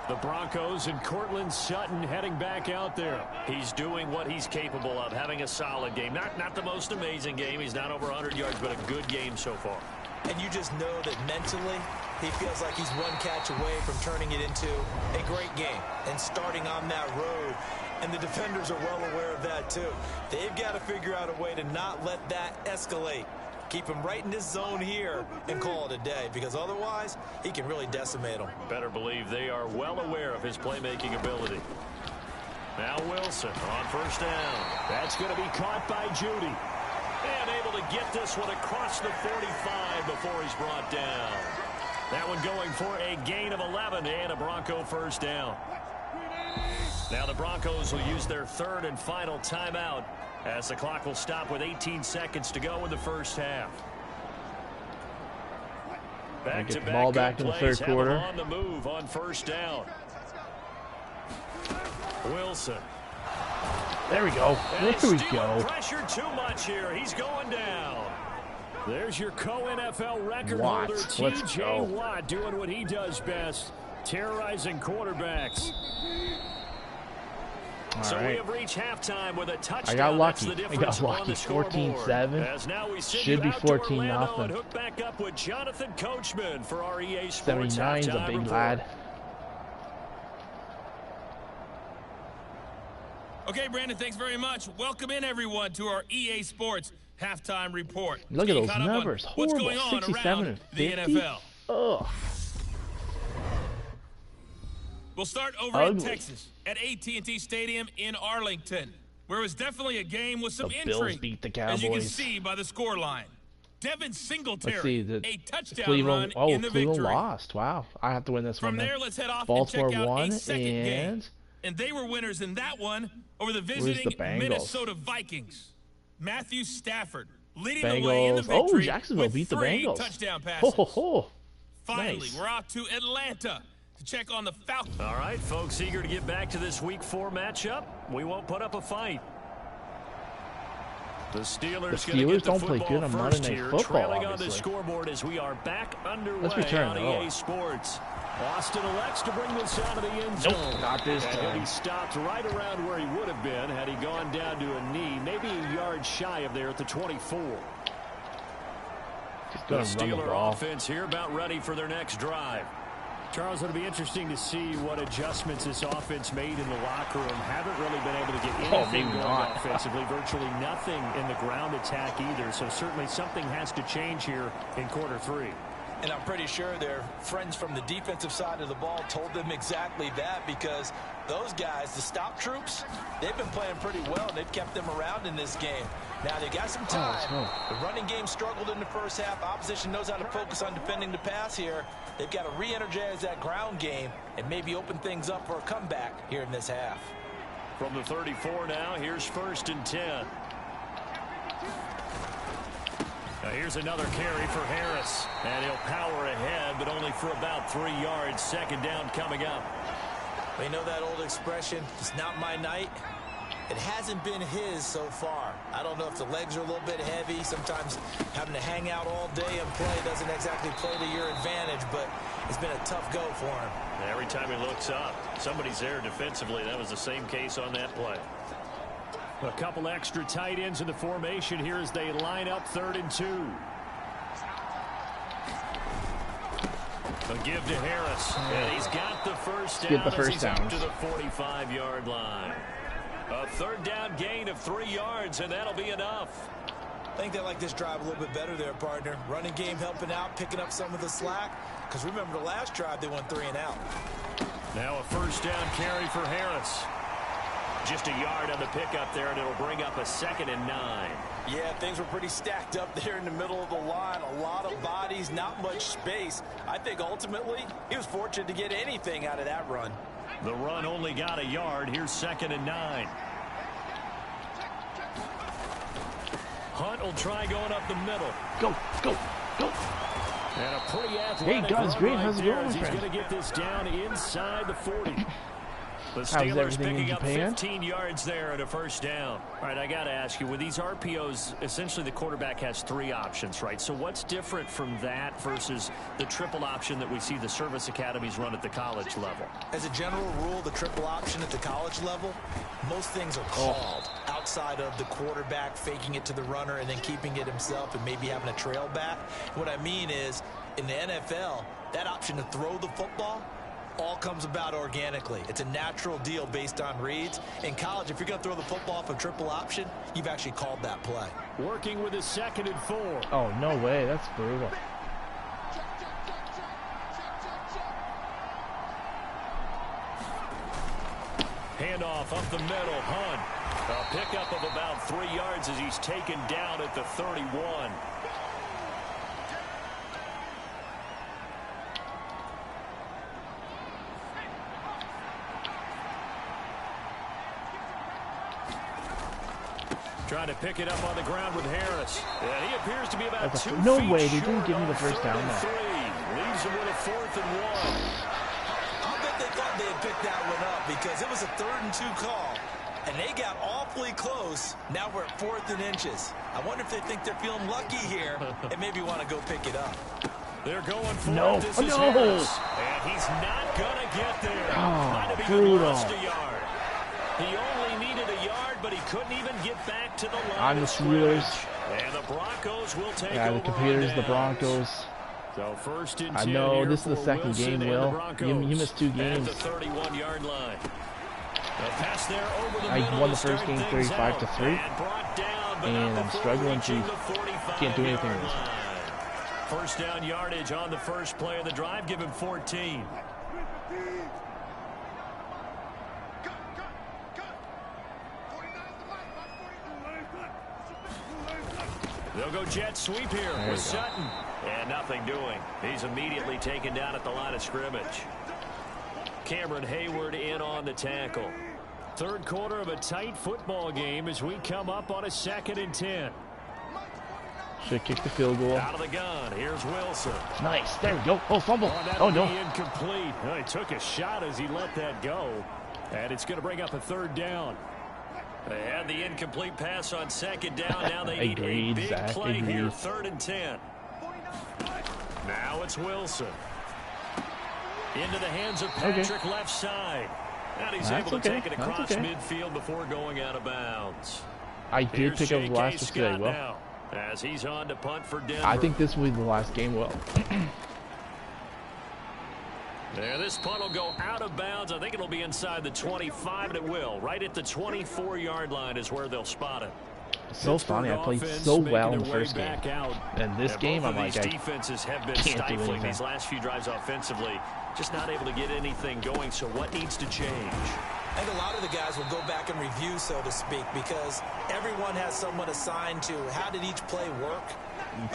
The Broncos and Cortland Sutton heading back out there. He's doing what he's capable of, having a solid game. Not the most amazing game. He's not over 100 yards, but a good game so far. And you just know that mentally, he feels like he's one catch away from turning it into a great game and starting on that road. And the defenders are well aware of that, too. They've got to figure out a way to not let that escalate. Keep him right in this zone here and call it a day, because otherwise, he can really decimate them. Better believe they are well aware of his playmaking ability. Now Wilson on first down. That's going to be caught by Jeudy. And able to get this one across the 45 before he's brought down. That one going for a gain of 11 and a Bronco first down. Now the Broncos will use their third and final timeout as the clock will stop with 18 seconds to go in the first half. Get the ball back in the third quarter. On the move on first down. Wilson. There we go. There we go. Pressure too much here. He's going down. There's your co-NFL record holder, T.J. Watt, doing what he does best, terrorizing quarterbacks. So we have reached halftime with a touchdown. I got lucky. 14-7. Should be 14-0. Hook back up with Jonathan Coachman for our EA Sports 79 is a big lad. Okay, Brandon, thanks very much. Welcome in, everyone, to our EA Sports Halftime Report. Look at those numbers. What's horrible. going on 67 around and 50. the NFL? Ugh. We'll start over in Texas at AT&T Stadium in Arlington, where it was definitely a game with some The intrigue, Bills beat the Cowboys. as you can see by the scoreline. Devin Singletary, a touchdown Cleveland, run in the Cleveland victory. lost. Wow. I have to win this one. From there, let's head off Baltimore and check out won, a second game. And they were winners in that one over the visiting Minnesota Vikings. Matthew Stafford leading the way in the victory Jacksonville beat the Bengals. Touchdown passes. Finally, nice. we're off to Atlanta to check on the Falcons. All right, folks, eager to get back to this Week 4 matchup. We won't put up a fight. The Steelers don't play good on Monday Night Football, trailing obviously. on the scoreboard as we are back underway Let's return on Noah. EA Sports. Austin elects to bring this out of the end zone. Nope, not this and time. he stopped right around where he would have been had he gone down to a knee, maybe a yard shy of there at the 24. Just The gonna run the Steeler ball. offense here about ready for their next drive. Charles, it'll be interesting to see what adjustments this offense made in the locker room. Haven't really been able to get anything maybe going not. offensively. Virtually nothing in the ground attack either. So certainly something has to change here in quarter 3. And I'm pretty sure their friends from the defensive side of the ball told them exactly that, because those guys, the stop troops, they've been playing pretty well. They've kept them around in this game. Now, they got some time. The running game struggled in the first half. Opposition knows how to focus on defending the pass here. They've got to re-energize that ground game and maybe open things up for a comeback here in this half. From the 34 now, here's 1st and 10. Now here's another carry for Harris. And he'll power ahead, but only for about 3 yards. 2nd down coming up. We know that old expression, it's not my night. It hasn't been his so far. I don't know if the legs are a little bit heavy. Sometimes having to hang out all day and play doesn't exactly play to your advantage, but it's been a tough go for him. Every time he looks up, somebody's there defensively. That was the same case on that play. A couple extra tight ends in the formation here as they line up 3rd and 2. A give to Harris, and he's got the first down. Get the first he's down up to the 45-yard line. A 3rd down gain of 3 yards, and that'll be enough. I think they like this drive a little bit better there, partner. Running game helping out, picking up some of the slack. Because remember the last drive, they went 3 and out. Now a 1st down carry for Harris. Just a yard on the pickup there, and it'll bring up a 2nd and 9. Yeah, things were pretty stacked up there in the middle of the line. A lot of bodies, not much space. I think ultimately he was fortunate to get anything out of that run. The run only got a yard. Here's 2nd and 9. Hunt will try going up the middle. Go, go, go. And a pretty athletic Hey, God's run green. right How's it there going, as my he's friend? going to get this down inside the 40. The How's Steelers everything in picking up Japan? 15 yards there and a 1st down. All right, I got to ask you, with these RPOs, essentially the quarterback has 3 options, right? So what's different from that versus the triple option that we see the service academies run at the college level? As a general rule, the triple option at the college level, most things are called outside of the quarterback faking it to the runner and then keeping it himself and maybe having a trail back. What I mean is, in the NFL, that option to throw the football all comes about organically. It's a natural deal based on reads. In college, if you're going to throw the football off a triple option, you've actually called that play. Working with a 2nd and 4. Oh, no way. That's brutal. Handoff up the middle. Hunt. A pickup of about 3 yards as he's taken down at the 31. Trying to pick it up on the ground with Harris. And he appears to be about 2 feet no way, they didn't short give me on the first down 3rd and there. 3. Leaves him with a 4th and 1. I'll bet they thought they had picked that one up because it was a 3rd and 2 call. And they got awfully close. Now we're at 4th and inches. I wonder if they think they're feeling lucky here and maybe want to go pick it up. They're going for No. it. This Oh, is no. Harris. And he's not going to get there. Oh, Might have even brutal. lost a yard. He only needed a yard, but he couldn't even get back to the line. On the of Steelers. scrimmage. And the Broncos will take Yeah, over the computers, on the downs. Broncos. So 1st and 10 I know, here this is the for second Wilson game, and Will. the Broncos You missed 2 games. At the 31-yard line. A pass there over the I middle won to the first start game things 35-3. out. And brought down, but And not I'm before struggling to- reaching the 45 can't do anything with this. line. 1st down yardage on the first play of the drive. Give him 14. They'll go jet sweep here There with you go. Sutton. And nothing doing. He's immediately taken down at the line of scrimmage. Cameron Hayward in on the tackle. 3rd quarter of a tight football game as we come up on a 2nd and 10. Should kick the field goal. Out of the gun. Here's Wilson. Nice. There we go. Oh, fumble. That'll Oh, no. be incomplete. Well, he took a shot as he let that go. And it's going to bring up a 3rd down. They had the incomplete pass on 2nd down. Now they need Agreed, a big Zach, play here. agreed. 3rd and 10. Now it's Wilson. Into the hands of Patrick left side. And he's That's able to okay. take it That's across okay. midfield before going out of bounds. I did Here's pick up J.K. the last today, Scott Will. now. As he's on to punt for Denver. I think this will be the last game, Will. Yeah, this punt will go out of bounds. I think it'll be inside the 25, and it will. Right at the 24-yard line is where they'll spot it. So funny. I played so well in the first game. And this game, I'm like, defenses have been can't do stifling anything. these last few drives offensively. Just not able to get anything going. So what needs to change? I think a lot of the guys will go back and review, so to speak, because everyone has someone assigned to how did each play work.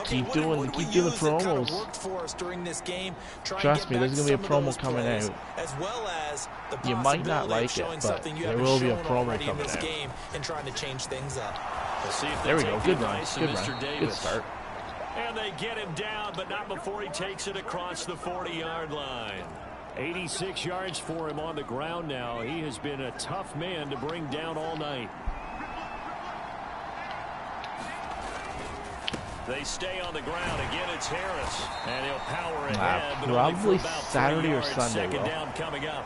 Keep doing the promos. Kind of worked for us during this game. Trust me, there's gonna be a promo coming out. As well as the you might not like it, but there will be a promo coming in this out. game and trying to change things up. We'll see if There we go. Good run. Good Mr. run. Davis. Good start. And they get him down, but not before he takes it across the 40-yard line. 86 yards for him on the ground now. He has been a tough man to bring down all night. They stay on the ground. Again, it's Harris. And he'll power ahead. But Probably only for about 3 Saturday or yards. Sunday, Second Will. down coming up.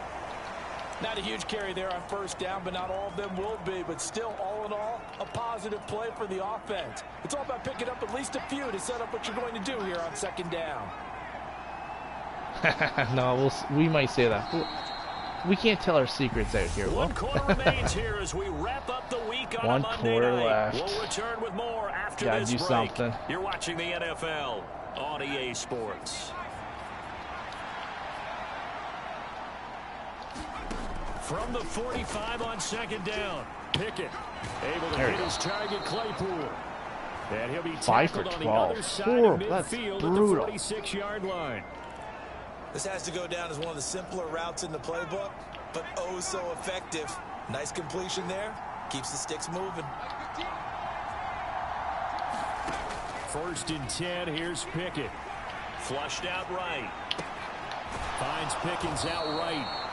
Not a huge carry there on first down, but not all of them will be. But still, all in all, a positive play for the offense. It's all about picking up at least a few to set up what you're going to do here on second down. No, we might say that. We can't tell our secrets out here, Will. One quarter remains here as we wrap up the week on One a Monday quarter night. left. We'll return with more after Gotta this do break. something. You're watching the NFL on EA Sports. From the 45 on second down, Pickett able to There hit you his target Claypool. And he'll be 5 for tackled on the 12. other side Horrible. of That's midfield brutal. at the 46-yard line. This has to go down as one of the simpler routes in the playbook, but oh so effective. Nice completion there. Keeps the sticks moving. 1st and 10. Here's Pickett. Flushed out right. Finds Pickens out right.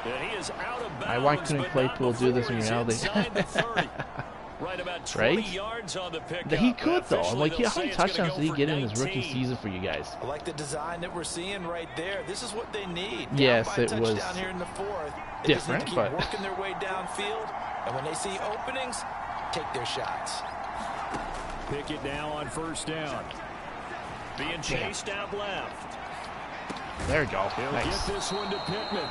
And he is out of bounds. Why couldn't but Claypool not do this before in he's reality? inside the 30. Right about 20 Right? yards on the pickup. He could, though. I'm like, Officially, how many they'll say it's gonna touchdowns go did he for get in his rookie 19. season for you guys? I like the design that we're seeing right there. This is what they need. Down Yes, by a it was touchdown here in the 4th. They just need different, to keep but working their way downfield, and when they see openings, take their shots. Pickett now on 1st down. Being chased out left. there you go. He'll Nice. get this one to Pittman.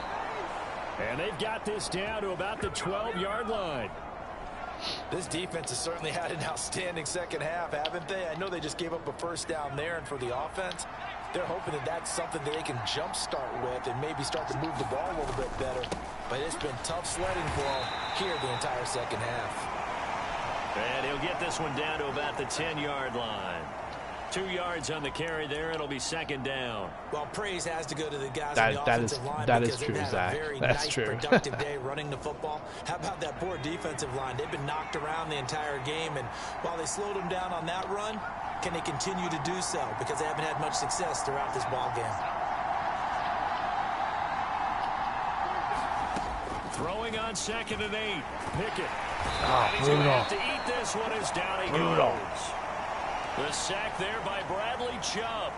And they've got this down to about the 12-yard line. This defense has certainly had an outstanding second half, haven't they? I know they just gave up a first down there, and for the offense, they're hoping that that's something that they can jumpstart with and maybe start to move the ball a little bit better. But it's been tough sledding for them here the entire second half. And he'll get this one down to about the 10-yard line. 2 yards on the carry there. It'll be second down. Well, praise has to go to the guys That- on the that offensive is- line that is because true, they've had Zach. a very That's nice, true. productive day running the football. How about that poor defensive line? They've been knocked around the entire game, and while they slowed them down on that run, can they continue to do so? Because they haven't had much success throughout this ball game. Throwing on 2nd and 8. Pickett. Oh, He's going to brutal. have to eat this one as down he Brutal. goes. The sack there by Bradley Chubb.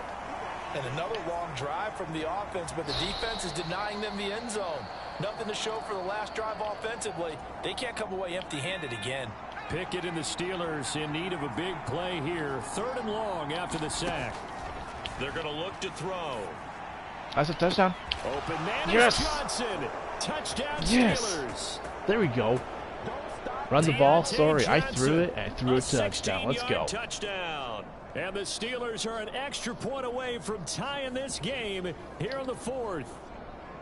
And another long drive from the offense, but the defense is denying them the end zone. Nothing to show for the last drive offensively. They can't come away empty-handed again. Pickett and the Steelers in need of a big play here. 3rd and long after the sack. They're going to look to throw. That's a touchdown. Open man Yes. is Johnson. Touchdown Yes. Steelers. There we go. Run the ball. Sorry, I threw it and threw a touchdown. Let's go. Touchdown. And the Steelers are an extra point away from tying this game here in the 4th.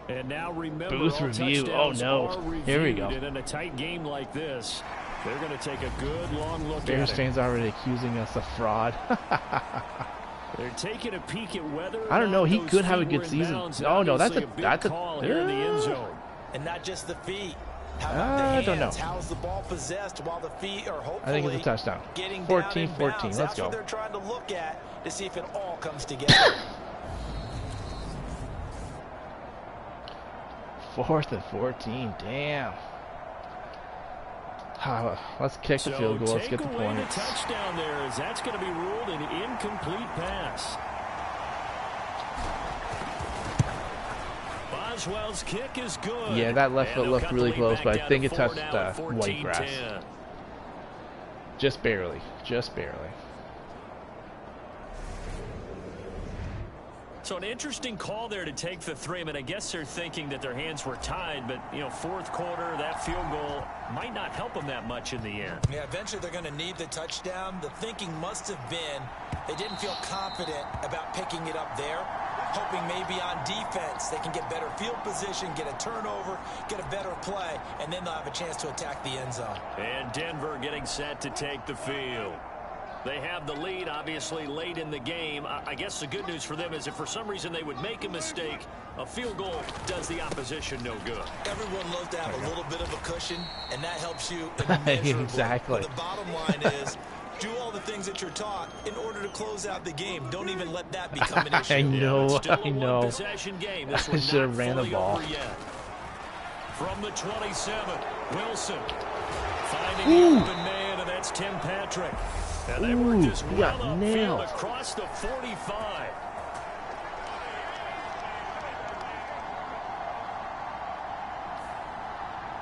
And now remember, Booth all review. touchdowns Oh, no. are Here we reviewed. go. And in a tight game like this, they're going to take a good long look Bears at it. fans already accusing us of fraud. They're taking a peek at whether or I don't know. not He those could have a feet good were in season. bounds. Oh, no, that's Obviously a big call here in the end zone. And not just the feet. How about the I hands? don't know. How's the ball possessed while the feet are hopefully I think it's a touchdown. getting 14-14. down in bounds? Let's That's go. what they're trying to look at to see if it all comes together. 4th and 14. Damn. Let's kick the field goal. Let's get the take away points. the touchdown there, as that's going to be ruled an incomplete pass. Boswell's kick is good. Yeah, that left And foot they'll looked cut the really lead close, back but I down think to it 4 touched now at white grass. 14-10. Just barely. Just barely. So an interesting call there to take the 3. I mean, I guess they're thinking that their hands were tied, but, you know, fourth quarter, that field goal might not help them that much in the end. Yeah, eventually they're going to need the touchdown. The thinking must have been they didn't feel confident about picking it up there, hoping maybe on defense they can get better field position, get a turnover, get a better play, and then they'll have a chance to attack the end zone. And Denver getting set to take the field. They have the lead, obviously, late in the game. I guess the good news for them is if for some reason they would make a mistake, a field goal does the opposition no good. Everyone loves to have a little bit of a cushion, and that helps you immeasurably. Exactly. But the bottom line is do all the things that you're taught in order to close out the game. Don't even let that become an issue. I know, I know. Possession game. This I should have ran the ball. From the 27, Wilson finding the open man, and that's Tim Patrick. And they were just well upfield across the 45.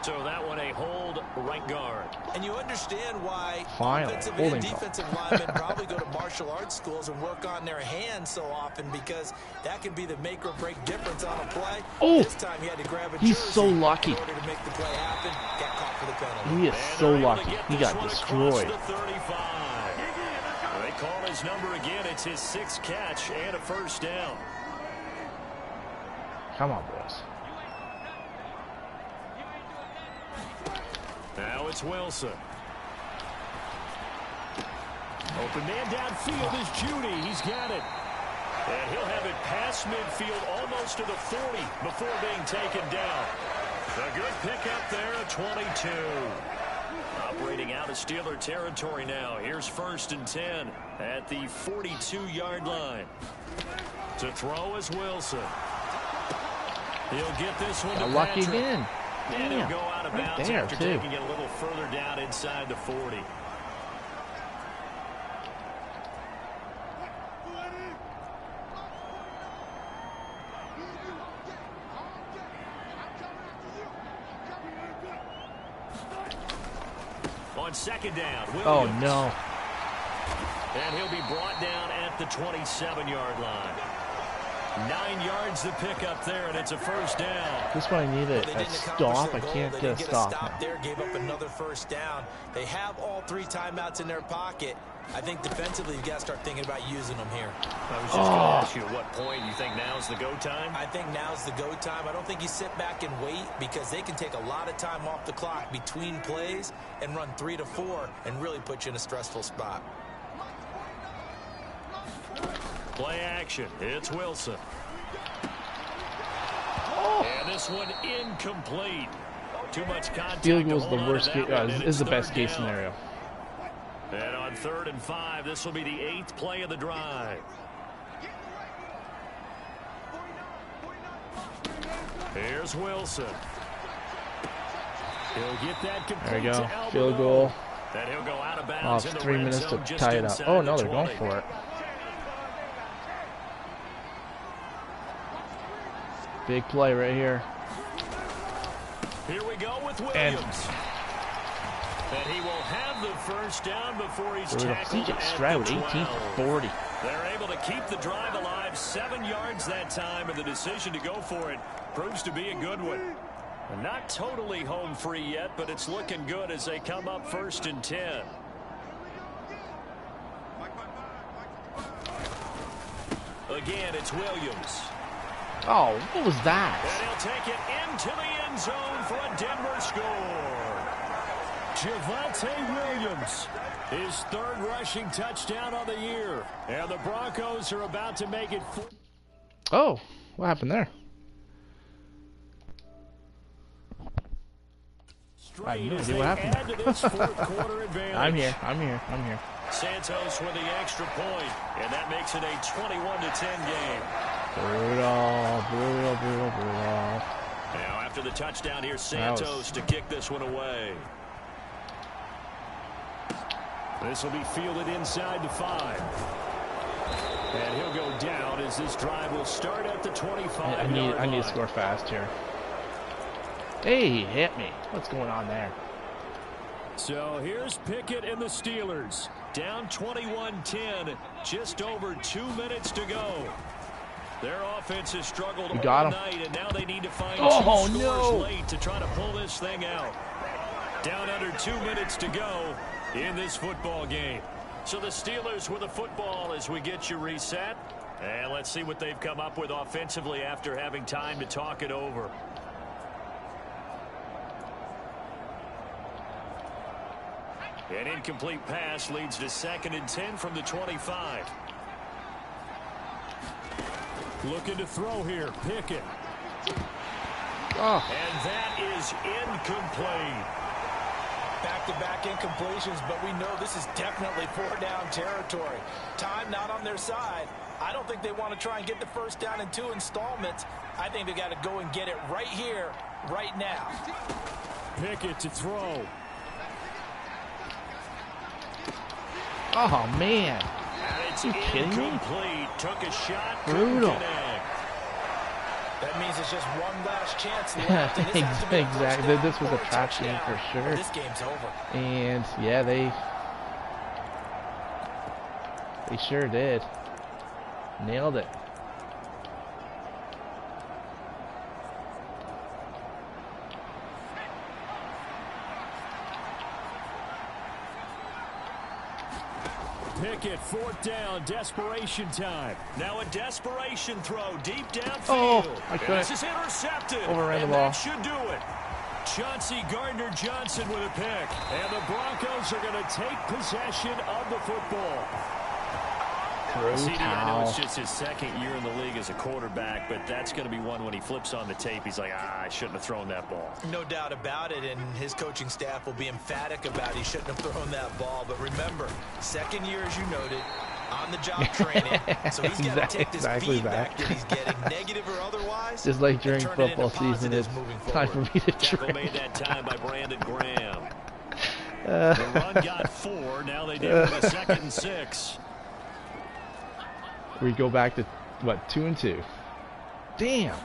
So that one a hold right guard. And you understand why Finally, offensive and defensive linemen probably go to martial arts schools and work on their hands so often, because that can be the make or break difference on a play. Oh, this time he had to grab a he's jersey so lucky. in order to make the play happen. Got caught for the penalty. He is so lucky. He got destroyed. They call his number again. It's his 6th catch and a first down. Come on, boys. Now it's Wilson. Open man downfield is Judy. He's got it. And he'll have it past midfield almost to the 40 before being taken down. A good pickup there at 22. Operating out of Steeler territory now. Here's 1st and 10 at the 42-yard line. To throw is Wilson. He'll get this one to lucky Patrick. again. And he'll go out of bounds there, after too. taking it a little further down inside the 40. On 2nd down, Williams. Oh, no. And he'll be brought down at the 27-yard line. 9 yards to pick up there, and it's a first down. This one I need a stop. I can't get a stop. There, gave up another first down. They have all 3 timeouts in their pocket. I think defensively, you've got to start thinking about using them here. I was just going to ask you, at what point you think now's the go time? I think now's the go time. I don't think you sit back and wait, because they can take a lot of time off the clock between plays and run 3 to 4 and really put you in a stressful spot. Play action. It's Wilson. And this one incomplete. Too much contact. Field goal is the worst case. Is the best case scenario. And on 3rd and 5, this will be the 8th play of the drive. Here's Wilson. He'll get that complete. There we go. To Field goal. And he'll go out of bounds. Oh, in the 3 red minutes to zone just tie it up. inside Oh, the no, they're 20. going for it. Big play right here. Here we go with Williams. And he will have the first down before he's tackled CJ at Stroud, the 18 for 40. They're able to keep the drive alive. 7 yards that time, and the decision to go for it proves to be a good one. And not totally home free yet, but it's looking good as they come up 1st and 10. Again, it's Williams. Oh, what was that? And he'll take it into the end zone for a Denver score. Javonte Williams, his 3rd rushing touchdown on the year. And the Broncos are about to make it. Oh, what happened there? I have no idea what happened. I'm here. Santos with the extra point, and that makes it a 21-10 game. Brutal. Now after the touchdown, here's Santos to kick this one away. This will be fielded inside the 5. And he'll go down as this drive will start at the 25. I need to score fast here. Hey, he hit me. What's going on there? So here's Pickett and the Steelers. Down 21-10, just over 2 minutes to go. Their offense has struggled We got all him. night, and now they need to find Oh, two scores no. late to try to pull this thing out. Down under 2 minutes to go in this football game. So the Steelers with the football as we get you reset. And let's see what they've come up with offensively after having time to talk it over. An incomplete pass leads to 2nd and 10 from the 25. Looking to throw here. Pickett. Oh, And that is incomplete. Back-to-back incompletions, but we know this is definitely 4-down territory. Time not on their side. I don't think they want to try and get the first down in 2 installments. I think they got to go and get it right here, right now. Pickett to throw. oh man. And it's You kidding me? incomplete. Took a shot. Brutal. Couldn't connect. That means it's just one last chance left. And this has to be a first Exactly. down This was or a trap game touchdown, for or sure. this game's over. And yeah, they sure did. Nailed it. Pickett, 4th down, desperation time. Now a desperation throw deep downfield. Oh, I And couldn't. this is intercepted. Overran the and ball. that should do it. Chauncey Gardner-Johnson with a pick. And the Broncos are going to take possession of the football. CD, I know it's Brutal. just his 2nd year in the league as a quarterback, but that's going to be one when he flips on the tape. He's like, I shouldn't have thrown that ball. No doubt about it, and his coaching staff will be emphatic about he shouldn't have thrown that ball. But remember, 2nd year, as you noted, on-the-job training. So he's got to take this Exactly feedback that. that he's getting, negative or otherwise, Just like and during turn it into football season, it's positives moving time for forward. me to Tackle train. made that time by Brandon Graham. The run got 4. Now they did with a 2nd and 6. We go back to what, 2 and 2. Damn.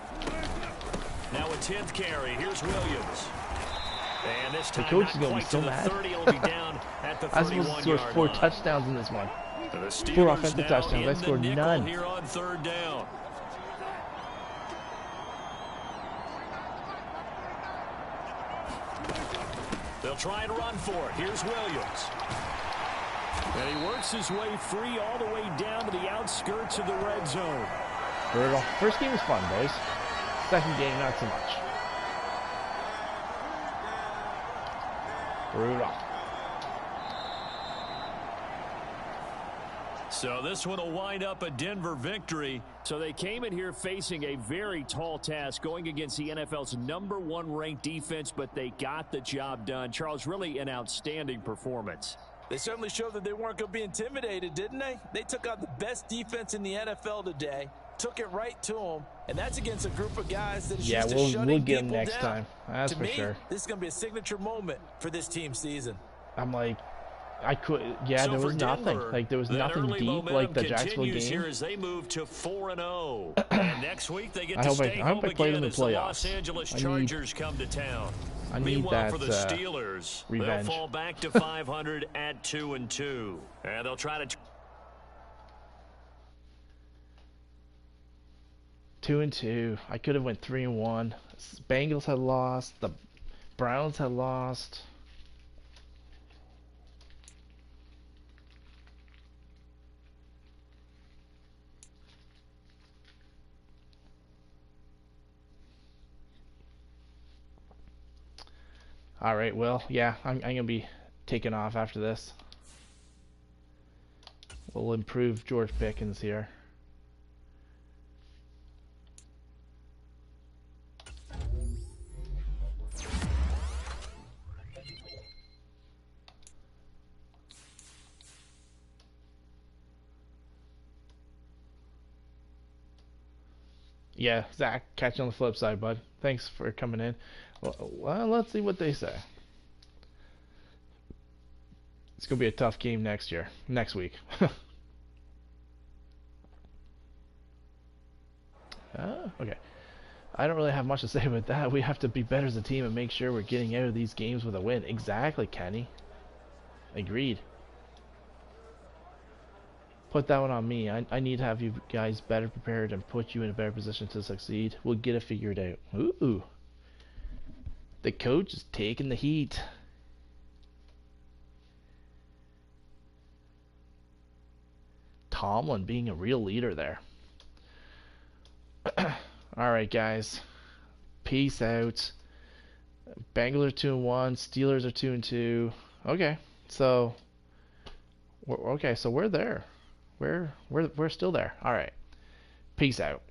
Now a 10th carry. Here's Williams. And this The time coach not is gonna be quite so to the mad. 30. It'll be down at the I was supposed to score 31-yard 4 line. touchdowns in this one. The Steelers 4 offensive now touchdowns. in I the scored nickel none. here on 3rd down. They'll try and run for it. Here's Williams. And he works his way free all the way down to the outskirts of the red zone. Brutal. First game was fun, boys. Second game, not so much. Brutal. So this one will wind up a Denver victory. So they came in here facing a very tall task, going against the NFL's #1 ranked defense, but they got the job done. Charles, really an outstanding performance. They certainly showed that they weren't going to be intimidated, didn't they? They took out the best defense in the NFL today, took it right to them, and that's against a group of guys that is Yeah, used to we'll shutting get them people next down. time. That's To for me, sure. this is going to be a signature moment for this team season. I'm like, I could. Yeah, So there for was nothing. Denver, Like there was that nothing early deep momentum like the Jacksonville continues game. here as they move to 4-0. And next week they get I to hope I- stay I hope home I play them again in as the Los playoffs. Angeles I need- Chargers come to town. I need Meanwhile, that for the Steelers, revenge. they'll fall back to 500 at 2-2. And they'll try to 2 and 2. I could have went 3 and 1. Bengals had lost. The Browns had lost. All right. Well, yeah, I'm gonna be taking off after this. We'll improve George Pickens here. Yeah, Zach, catch you on the flip side, bud. Thanks for coming in. Well, let's see what they say. It's gonna be a tough game next week. Okay. I don't really have much to say about that. We have to be better as a team and make sure we're getting out of these games with a win. Exactly, Kenny. Agreed. Put that one on me. I need to have you guys better prepared and put you in a better position to succeed. We'll get it figured out. Ooh. The coach is taking the heat. Tomlin being a real leader there. Alright, guys. Peace out. Bengals are 2-1. Steelers are 2-2. Okay, so we're there. We're still there. All right. Peace out.